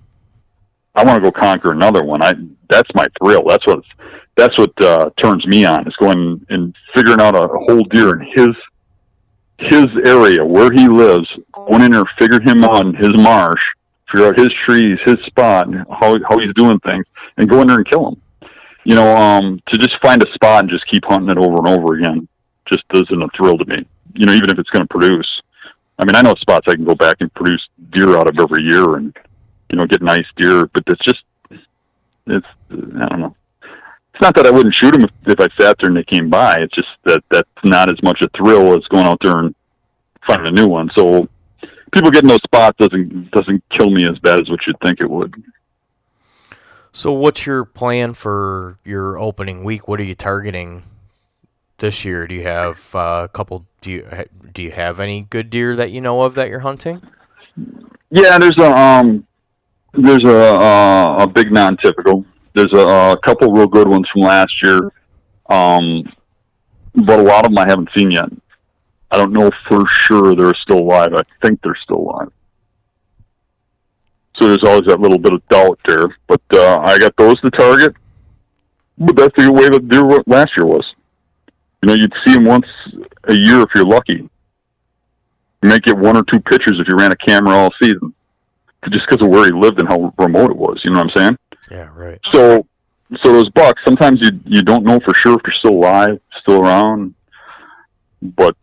I want to go conquer another one. That's my thrill. That's what turns me on, is going and figuring out a whole deer in his area where he lives, going in there, figure him out in his marsh, figure out his trees, his spot, how he's doing things, and go in there and kill him. To just find a spot and just keep hunting it over and over again just isn't a thrill to me, even if it's going to produce. I mean, I know spots I can go back and produce deer out of every year and, get nice deer, but I don't know. It's not that I wouldn't shoot them if I sat there and they came by. It's just that's not as much a thrill as going out there and finding a new one. So people getting those spots doesn't kill me as bad as what you'd think it would. So what's your plan for your opening week? What are you targeting this year? Do you have a couple? Do you have any good deer that you know of that you're hunting? Yeah, there's a big non-typical. There's a couple real good ones from last year, but a lot of them I haven't seen yet. I don't know for sure they're still alive. I think they're still alive. So there's always that little bit of doubt there. But I got those to target. But that's the way the deer last year was. You'd see them once a year if you're lucky. You might get one or two pictures if you ran a camera all season, just because of where he lived and how remote it was. You know what I'm saying? Yeah, right. So those bucks, sometimes you don't know for sure if they're still alive, still around. But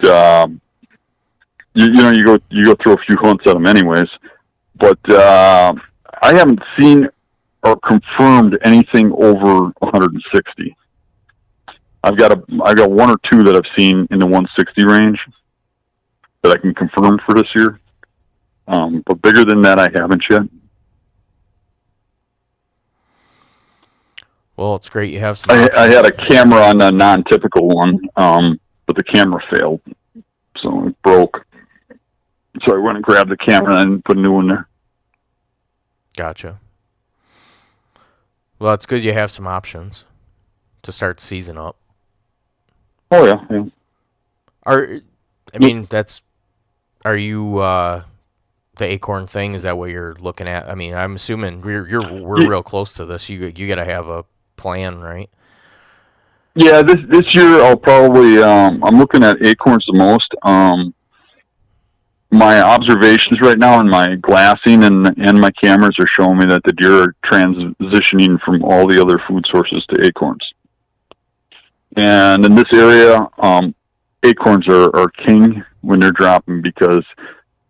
you go through a few hunts at them anyways. But I haven't seen or confirmed anything over 160. I've got one or two that I've seen in the 160 range that I can confirm for this year. But bigger than that, I haven't yet. Well, it's great you have some. I had a camera on a non-typical one, but the camera failed, so it broke. So I went and grabbed the camera and put a new one there. Gotcha. Well, it's good you have some options to start the season up. Oh yeah. Are you the acorn thing? Is that what you're looking at? I mean, I'm assuming we're real close to this. You got to have a plan, right? Yeah, this year I'll probably I'm looking at acorns the most. My observations right now and my glassing and my cameras are showing me that the deer are transitioning from all the other food sources to acorns. And in this area, acorns are king when they're dropping because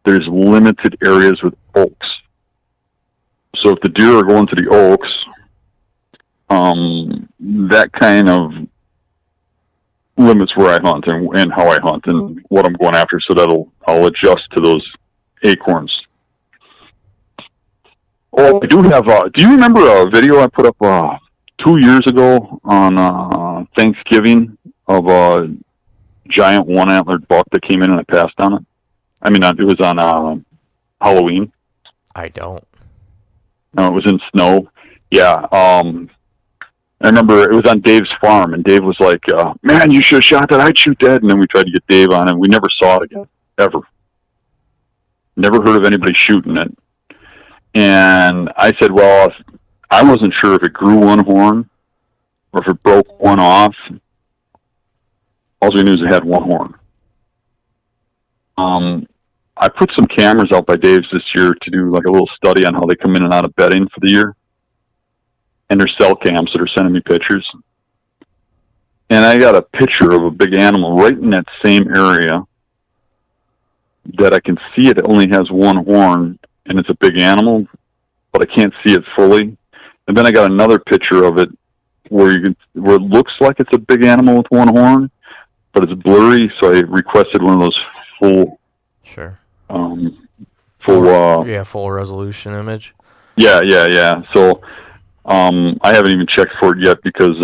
there's limited areas with oaks. So if the deer are going to the oaks, that kind of limits where I hunt and how I hunt and what I'm going after. So I'll adjust to those acorns. Oh, I do have. Do you remember a video I put up 2 years ago on Thanksgiving of a giant one-antlered buck that came in and I passed on it? I mean, it was on Halloween. I don't. No, it was in snow. Yeah. I remember it was on Dave's farm, and Dave was like, man, you should have shot that. I'd shoot that. And then we tried to get Dave on, and we never saw it again, ever. Never heard of anybody shooting it. And I said, well, I wasn't sure if it grew one horn or if it broke one off. All we knew is it had one horn. I put some cameras out by Dave's this year to do like a little study on how they come in and out of bedding for the year. And they're cell cams that are sending me pictures. And I got a picture of a big animal right in that same area that I can see it only has one horn, and it's a big animal, but I can't see it fully. And then I got another picture of it where where it looks like it's a big animal with one horn, but it's blurry. So I requested one of those full, Sure. full resolution image. Yeah. So I haven't even checked for it yet because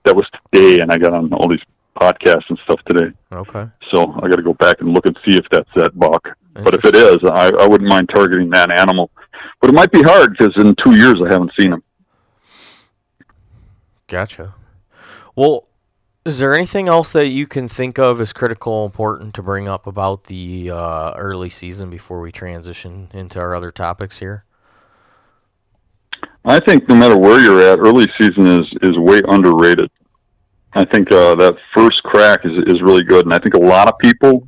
that was today, and I got on all these podcasts and stuff today. Okay. So I got to go back and look and see if that's that buck. But if it is, I wouldn't mind targeting that animal. But it might be hard because in 2 years I haven't seen him. Gotcha. Well, is there anything else that you can think of as critical, important to bring up about the early season before we transition into our other topics here? I think no matter where you're at, early season is way underrated. I think that first crack is really good, and I think a lot of people,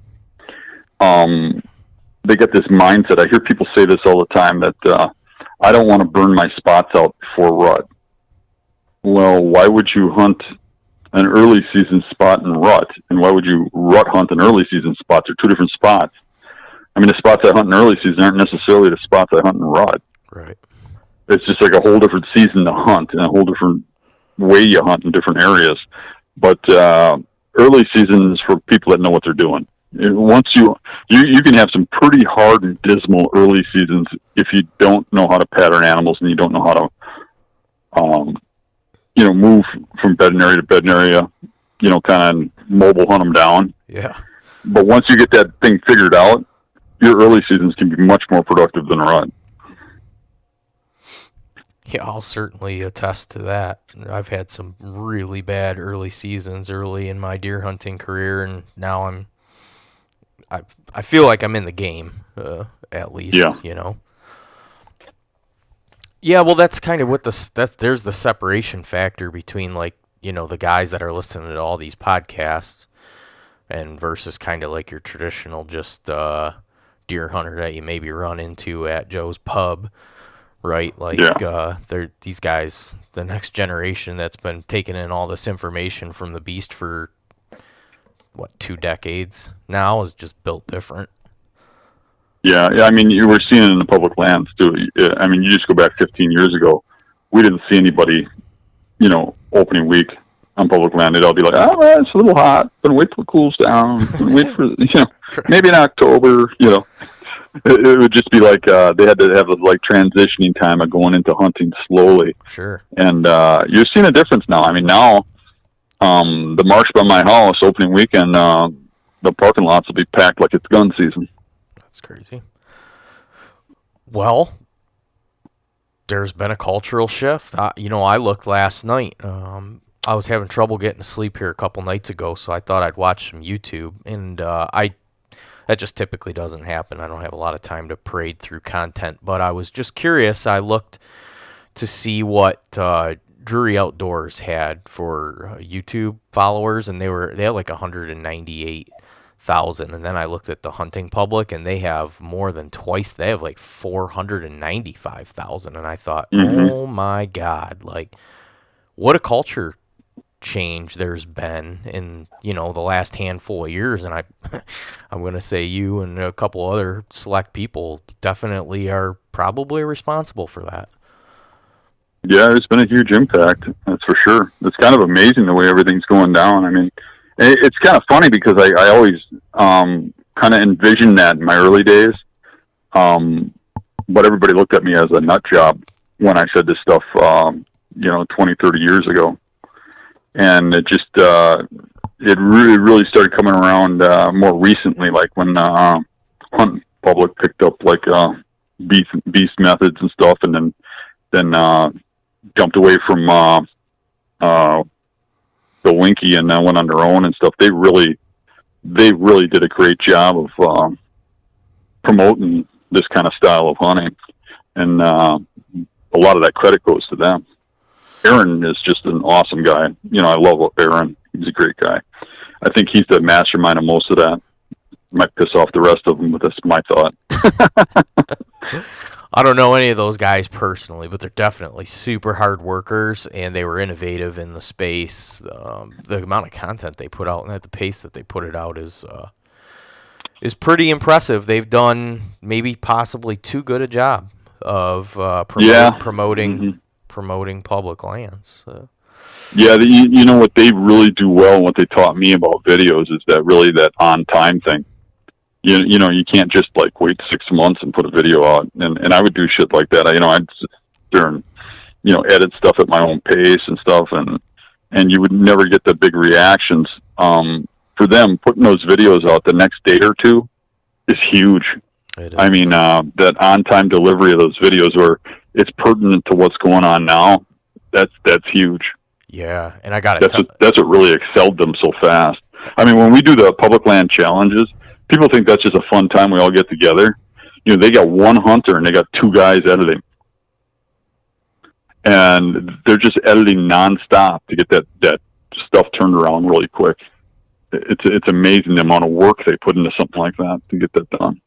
they get this mindset. I hear people say this all the time that I don't want to burn my spots out before rut. Well, why would you hunt an early season spot in rut, and why would you rut hunt an early season spot? They're two different spots. I mean, the spots I hunt in early season aren't necessarily the spots I hunt in rut. Right. It's just like a whole different season to hunt and a whole different way you hunt in different areas. But early season is for people that know what they're doing. Once you can have some pretty hard and dismal early seasons if you don't know how to pattern animals and you don't know how to move from bedding area to bedding area, kind of mobile hunt them down. Yeah. But once you get that thing figured out, your early seasons can be much more productive than rut. Yeah, I'll certainly attest to that. I've had some really bad early seasons early in my deer hunting career, and now I feel like I'm in the game, at least. Yeah. Yeah, well, that's kind of what there's the separation factor between the guys that are listening to all these podcasts and versus kind of like your traditional just deer hunter that you maybe run into at Joe's pub. Right, they're these guys, the next generation that's been taking in all this information from the beast for 2 decades now is just built different. Yeah. I mean, you were seeing it in the public lands too. I mean, you just go back 15 years ago, we didn't see anybody, opening week on public land. They'd all be like, "Oh, well, it's a little hot. Gonna wait till it cools down. Gonna wait for maybe in October." It would just be like they had to have a transitioning time of going into hunting slowly. Sure. And you're seeing a difference now. I mean, now the marsh by my house opening weekend, the parking lots will be packed like it's gun season. That's crazy. Well, there's been a cultural shift. I looked last night. I was having trouble getting to sleep here a couple nights ago, so I thought I'd watch some YouTube, and that just typically doesn't happen. I don't have a lot of time to parade through content, but I was just curious. I looked to see what Drury Outdoors had for YouTube followers, and they had like 198,000. And then I looked at the hunting public, and they have more than twice. They have like 495,000. And I thought, oh my God, what a culture change there's been in the last handful of years. And I'm going to say you and a couple other select people definitely are probably responsible for that. Yeah, it's been a huge impact, that's for sure. It's kind of amazing the way everything's going down. I mean, it's kind of funny because I always kind of envisioned that in my early days, but everybody looked at me as a nut job when I said this stuff 20, 30 years ago. And it just it really started coming around more recently, like when hunt public picked up beast methods and stuff, and then jumped away from the Winky and went on their own and stuff. They really did a great job of promoting this kind of style of hunting, and a lot of that credit goes to them. Aaron is just an awesome guy. I love Aaron. He's a great guy. I think he's the mastermind of most of that. Might piss off the rest of them, but that's my thought. I don't know any of those guys personally, but they're definitely super hard workers, and they were innovative in the space. The amount of content they put out and at the pace that they put it out is pretty impressive. They've done maybe possibly too good a job of promoting public lands. Yeah, you know what they really do well, and what they taught me about videos is that on time thing. You know, you can't just like wait 6 months and put a video out. And I would do shit like that. I'd sit there and, edit stuff at my own pace and stuff. And you would never get the big reactions. For them, putting those videos out the next day or two is huge. I mean, that on-time delivery of those videos where it's pertinent to what's going on now, that's huge. Yeah, and I got it. That's what really excelled them so fast. I mean, when we do the public land challenges, people think that's just a fun time we all get together. They got one hunter and they got 2 guys editing. And they're just editing nonstop to get that stuff turned around really quick. It's amazing the amount of work they put into something like that to get that done.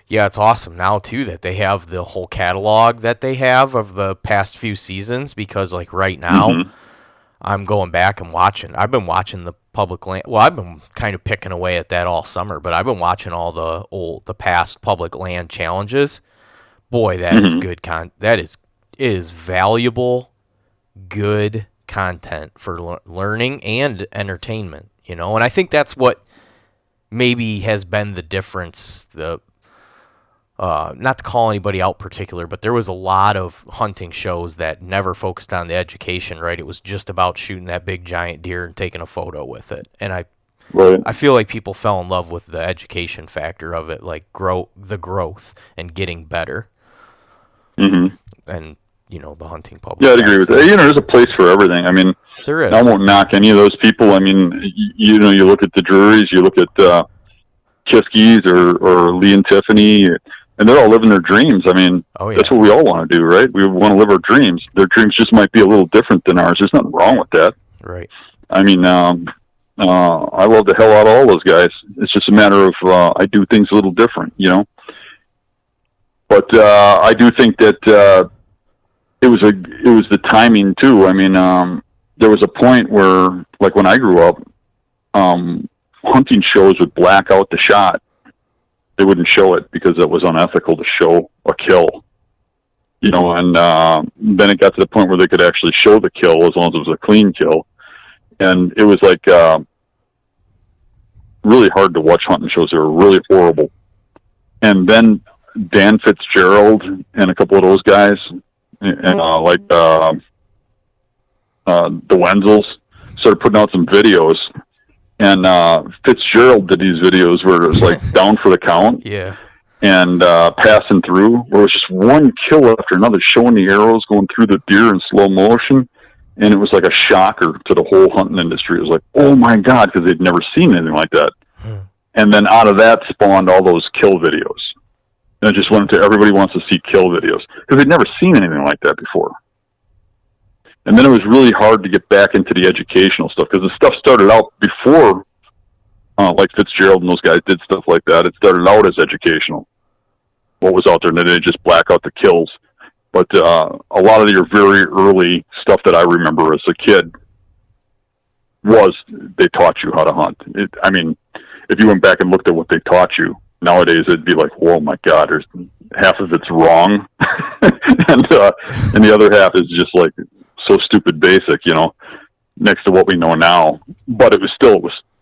Yeah, it's awesome now too that they have the whole catalog that they have of the past few seasons, because like right now I'm going back and watching. I've been watching the public land. Well, I've been kind of picking away at that all summer, but I've been watching all the past public land challenges. Boy, that is good that is valuable, good content for learning and entertainment, and I think that's what maybe has been the difference. Not to call anybody out particular, but there was a lot of hunting shows that never focused on the education, right? It was just about shooting that big giant deer and taking a photo with it. And I feel like people fell in love with the education factor of it, like the growth and getting better. And, the hunting public. Yeah, I'd agree with that. There's a place for everything. I mean, there is. I won't knock any of those people. I mean, you look at the Drurys, you look at Kiskies or Lee and Tiffany, and they're all living their dreams. I mean, That's what we all want to do, right? We want to live our dreams. Their dreams just might be a little different than ours. There's nothing wrong with that. Right. I mean, I love the hell out of all those guys. It's just a matter of I do things a little different, But I do think that it was the timing too. I mean, there was a point where, like when I grew up, hunting shows would black out the shot. They wouldn't show it because it was unethical to show a kill, and then it got to the point where they could actually show the kill as long as it was a clean kill. And it was like really hard to watch hunting shows. They were really horrible. And then Dan Fitzgerald and a couple of those guys, and the Wenzels, started putting out some videos. And Fitzgerald did these videos where it was like down for the count, and passing through, where it was just one kill after another, showing the arrows going through the deer in slow motion, and it was like a shocker to the whole hunting industry. It was like, oh my god, because they'd never seen anything like that. And then out of that spawned all those kill videos, and it just went into everybody wants to see kill videos because they'd never seen anything like that before. And then it was really hard to get back into the educational stuff because the stuff started out before, like Fitzgerald and those guys did stuff like that. It started out as educational, what was out there, and then they just black out the kills. But a lot of your very early stuff that I remember as a kid was they taught you how to hunt. I mean, if you went back and looked at what they taught you, nowadays it'd be like, oh my God, there's half of it's wrong, and the other half is just like so stupid basic, next to what we know now. But it was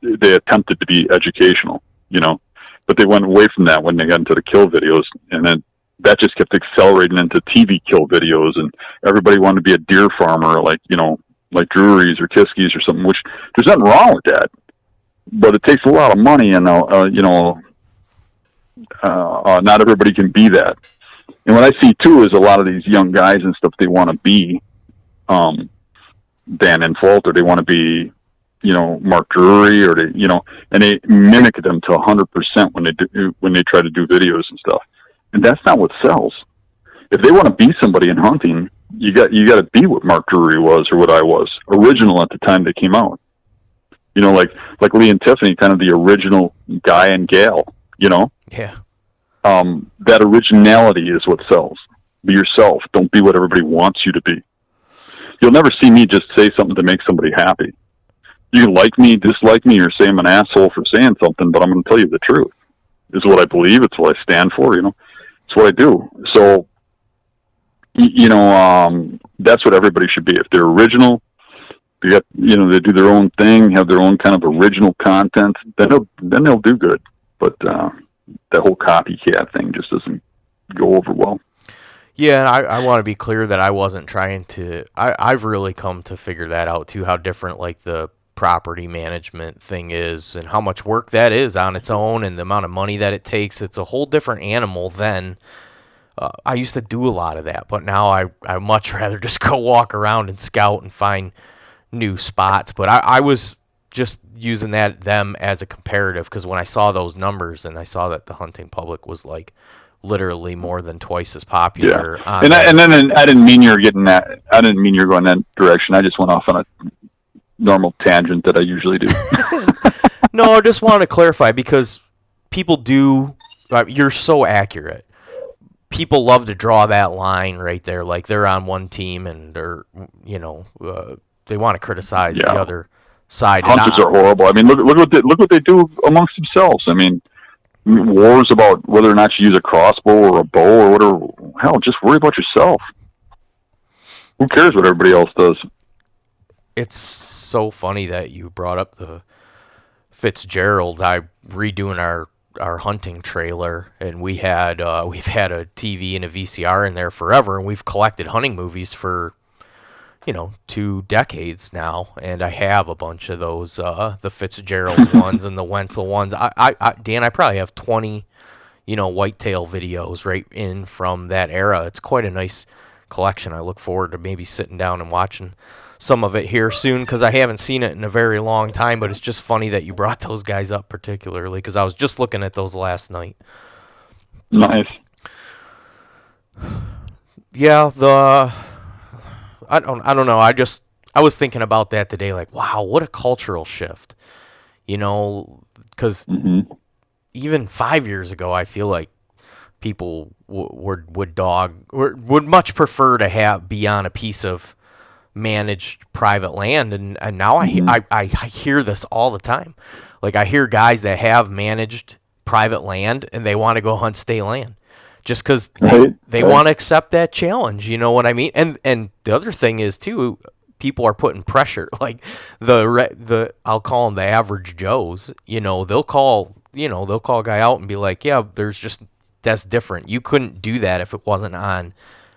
they attempted to be educational, but they went away from that when they got into the kill videos, and then that just kept accelerating into TV kill videos, and everybody wanted to be a deer farmer, like Drurys or Kiskies or something, which there's nothing wrong with that, but it takes a lot of money, and not everybody can be that. And what I see too is a lot of these young guys and stuff, they want to be Dan Infalt, or they want to be, Mark Drury, or and they mimic them to 100% when they try to do videos and stuff. And that's not what sells. If they want to be somebody in hunting, you got to be what Mark Drury was or what I was, original at the time they came out. Like Lee and Tiffany, kind of the original guy and gal. Yeah. That originality is what sells. Be yourself. Don't be what everybody wants you to be. You'll never see me just say something to make somebody happy. You can like me, dislike me, or say I'm an asshole for saying something, but I'm going to tell you the truth. It's what I believe. It's what I stand for. It's what I do. So, that's what everybody should be. If they're original, they do their own thing, have their own kind of original content, then they'll do good. But that whole copycat thing just doesn't go over well. Yeah, and I want to be clear that I wasn't trying to. I've really come to figure that out too. How different like the property management thing is, and how much work that is on its own, and the amount of money that it takes. It's a whole different animal than. I used to do a lot of that, but now I much rather just go walk around and scout and find new spots. But I was just using them as a comparative, because when I saw those numbers and I saw that the hunting public was like literally more than twice as popular. Yeah. And I didn't mean you're getting that. I didn't mean you're going that direction. I just went off on a normal tangent that I usually do. No, I just want to clarify, because people do. You're so accurate. People love to draw that line right there, like they're on one team and they want to criticize the other side. Hunters are horrible. I mean, look what they do amongst themselves. I mean, wars about whether or not you use a crossbow or a bow or whatever. Hell, just worry about yourself. Who cares what everybody else does? It's so funny that you brought up the Fitzgeralds. I'm redoing our hunting trailer, and we've had a TV and a VCR in there forever, and we've collected hunting movies for 2 decades now, and I have a bunch of those, the Fitzgerald ones and the Wenzel ones. Dan, I probably have 20, whitetail videos right in from that era. It's quite a nice collection. I look forward to maybe sitting down and watching some of it here soon, because I haven't seen it in a very long time, but it's just funny that you brought those guys up particularly, because I was just looking at those last night. Nice. Yeah, I don't know. I was thinking about that today, like, wow, what a cultural shift, because even 5 years ago, I feel like people would much prefer to be on a piece of managed private land, and now I hear this all the time. Like, I hear guys that have managed private land and they want to go hunt state land just because they want to accept that challenge. You know what I mean? And the other thing is too, people are putting pressure. Like the I'll call them the average Joes. They'll call a guy out and be like, yeah, that's different. You couldn't do that if it wasn't on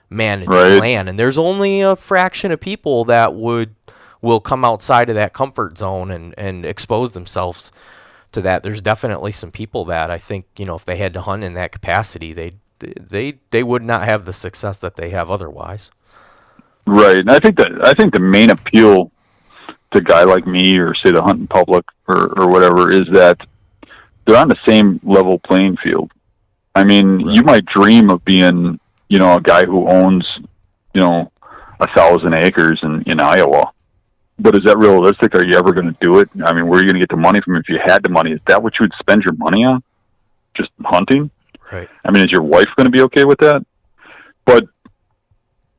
managed land, and there's only a fraction of people that will come outside of that comfort zone and expose themselves to that. There's definitely some people that I think, if they had to hunt in that capacity, they would not have the success that they have otherwise. Right. And I think the main appeal to a guy like me, or say the hunting public or whatever, is that they're on the same level playing field. I mean, you might dream of being, a guy who owns, 1,000 acres in Iowa. But is that realistic? Are you ever going to do it? I mean, where are you going to get the money from if you had the money? Is that what you would spend your money on? Just hunting? Right. I mean, is your wife going to be okay with that? But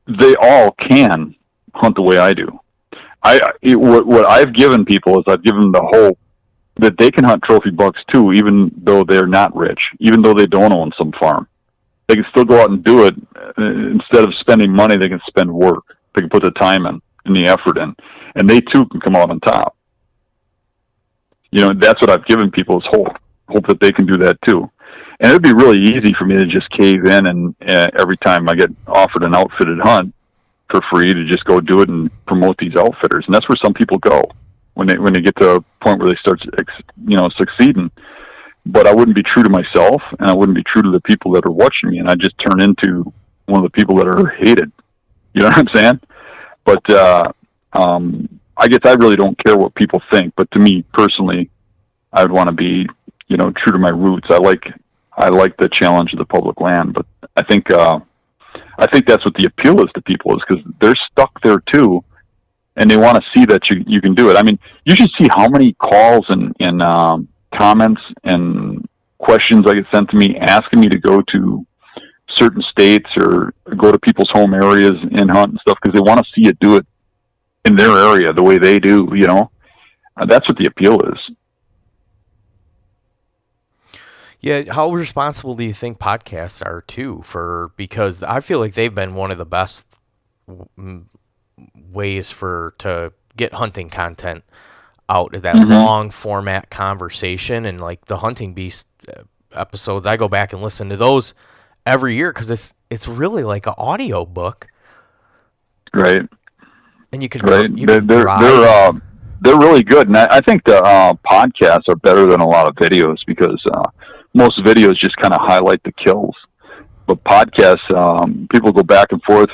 they all can hunt the way I do. What I've given people is I've given them the hope that they can hunt trophy bucks too, even though they're not rich, even though they don't own some farm. They can still go out and do it. Instead of spending money, they can spend work. They can put the time in and the effort in, and they too can come out on top. That's what I've given people, is hope that they can do that too. And it'd be really easy for me to just cave in, and every time I get offered an outfitted hunt for free, to just go do it and promote these outfitters. And that's where some people go when they get to a point where they start succeeding. But I wouldn't be true to myself, and I wouldn't be true to the people that are watching me, and I'd just turn into one of the people that are hated. You know what I'm saying? But I guess I really don't care what people think. But to me personally, I would want to be, true to my roots. I like the challenge of the public land, but I think that's what the appeal is to people, is because they're stuck there too, and they want to see that you can do it. I mean, you should see how many calls and comments and questions I get sent to me asking me to go to certain states or go to people's home areas and hunt and stuff because they want to see it do it in their area the way they do. That's what the appeal is. Yeah, how responsible do you think podcasts are too? Because I feel like they've been one of the best ways to get hunting content out, is that long format conversation. And like the Hunting Beast episodes, I go back and listen to those every year because it's really like an audio book, right? And you can they're really good, and I think the podcasts are better than a lot of videos because most videos just kind of highlight the kills, but podcasts, people go back and forth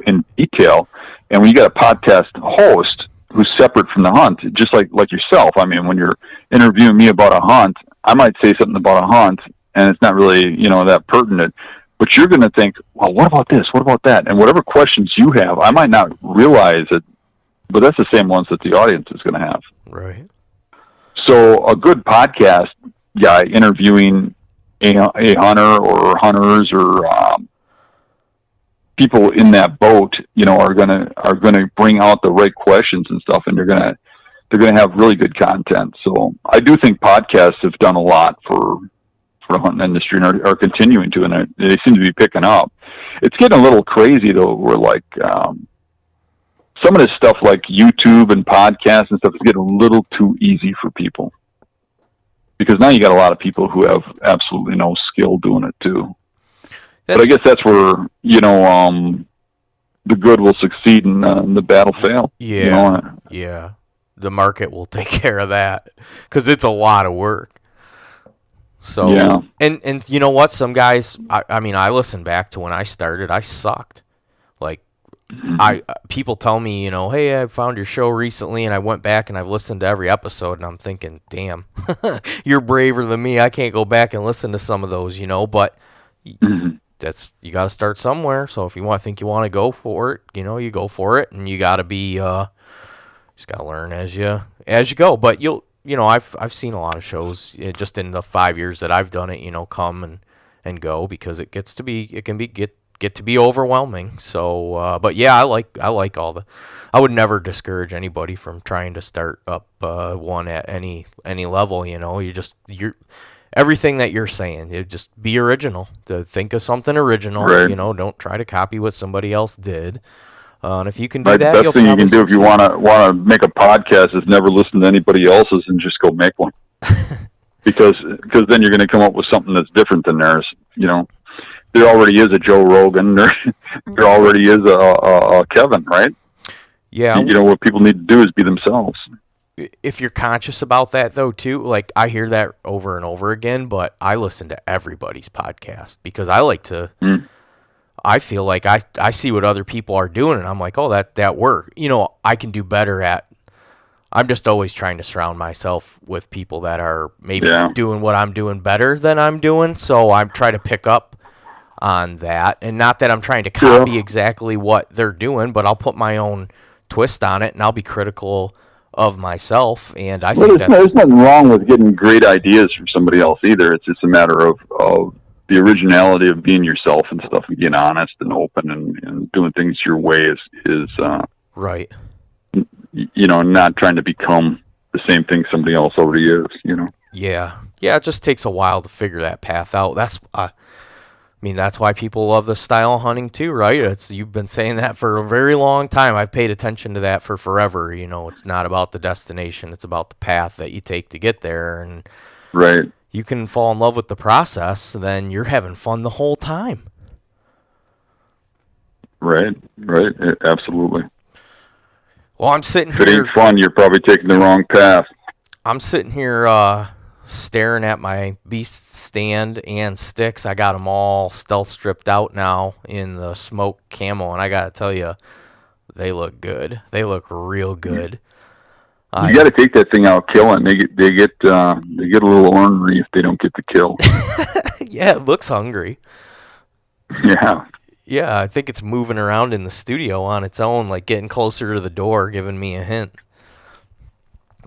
in detail, and when you got a podcast host who's separate from the hunt, just like yourself. I mean, when you're interviewing me about a hunt, I might say something about a hunt, and it's not really that pertinent. But you're going to think, well, what about this? What about that? And whatever questions you have, I might not realize it, but that's the same ones that the audience is going to have. Right. So a good podcast guy interviewing a hunter or hunters or people in that boat, are going to bring out the right questions and stuff, and they're going to have really good content. So I do think podcasts have done a lot for the hunting industry and are continuing to, and they seem to be picking up. It's getting a little crazy though, where like some of this stuff like YouTube and podcasts and stuff is getting a little too easy for people, because now you got a lot of people who have absolutely no skill doing it too. But I guess that's where the good will succeed and the bad will fail. Yeah, yeah. The market will take care of that because it's a lot of work. So yeah. And you know what? Some guys, I mean, I listen back to when I started, I sucked. Like people tell me, hey, I found your show recently, and I went back and I've listened to every episode, and I'm thinking, damn, you're braver than me. I can't go back and listen to some of those, but you got to start somewhere. So if you want to go for it, you go for it, and you got to be just got to learn as you go. But I've seen a lot of shows just in the 5 years that I've done it, come and go, because it can get to be overwhelming. So, but yeah, I like I would never discourage anybody from trying to start up one at any level. You're everything that you're saying. You just be original. To think of something original. Right. Don't try to copy what somebody else did. And if you can do that, the best thing you can do if you want to make a podcast is never listen to anybody else's and just go make one, because then you're going to come up with something that's different than theirs. There already is a Joe Rogan. There already is a Kevin, right? Yeah. What people need to do is be themselves. If you're conscious about that, though, too, like I hear that over and over again, but I listen to everybody's podcast because I like to. I feel like I see what other people are doing, and I'm like, oh, that work. I can do better at. I'm just always trying to surround myself with people that are maybe doing what I'm doing better than I'm doing. So I'm trying to pick up on that, and not that I'm trying to copy exactly what they're doing, but I'll put my own twist on it, and I'll be critical of myself. And I think there's nothing wrong with getting great ideas from somebody else either. It's just a matter of the originality of being yourself and stuff, and being honest and open and doing things your way is right. Not trying to become the same thing somebody else already is. Yeah. It just takes a while to figure that path out. That's why people love the style of hunting too, right? You've been saying that for a very long time. I've paid attention to that for forever. It's not about the destination; it's about the path that you take to get there. And right. You can fall in love with the process, then you're having fun the whole time. Right, absolutely. Well, I'm sitting here. If it ain't fun, you're probably taking the wrong path. I'm sitting here staring at my beast stand and sticks. I got them all stealth stripped out now in the smoke camo, and I got to tell you, they look good. They look real good. You got to take that thing out killing. They get a little ornery if they don't get the kill. Yeah, it looks hungry. Yeah. Yeah, I think it's moving around in the studio on its own, like getting closer to the door, giving me a hint.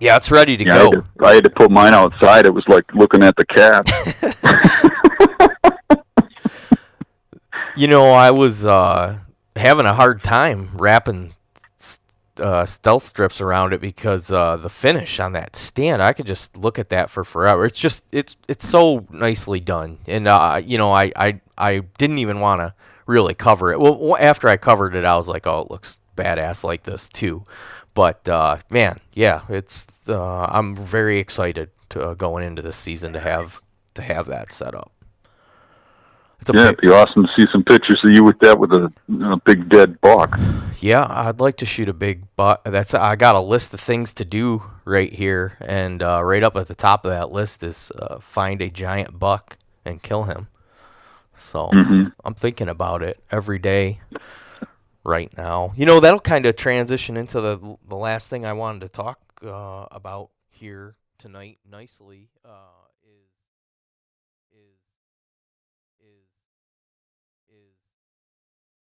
Yeah, it's ready to Yeah, go. I had to put mine outside. It was like looking at the cat. I was having a hard time wrapping stealth strips around it because the finish on that stand, I could just look at that for forever. It's so nicely done, and I didn't even want to really cover it. Well, after I covered it, I was like, oh, it looks badass like this too. But man, yeah, I'm very excited to going into this season to have that set up. It's a Yeah, it'd be awesome to see some pictures of you with that with a big dead buck. Yeah, I'd like to shoot a big buck. I got a list of things to do right here, and right up at the top of that list is find a giant buck and kill him. So I'm thinking about it every day right now. That'll kind of transition into the last thing I wanted to talk about here tonight nicely.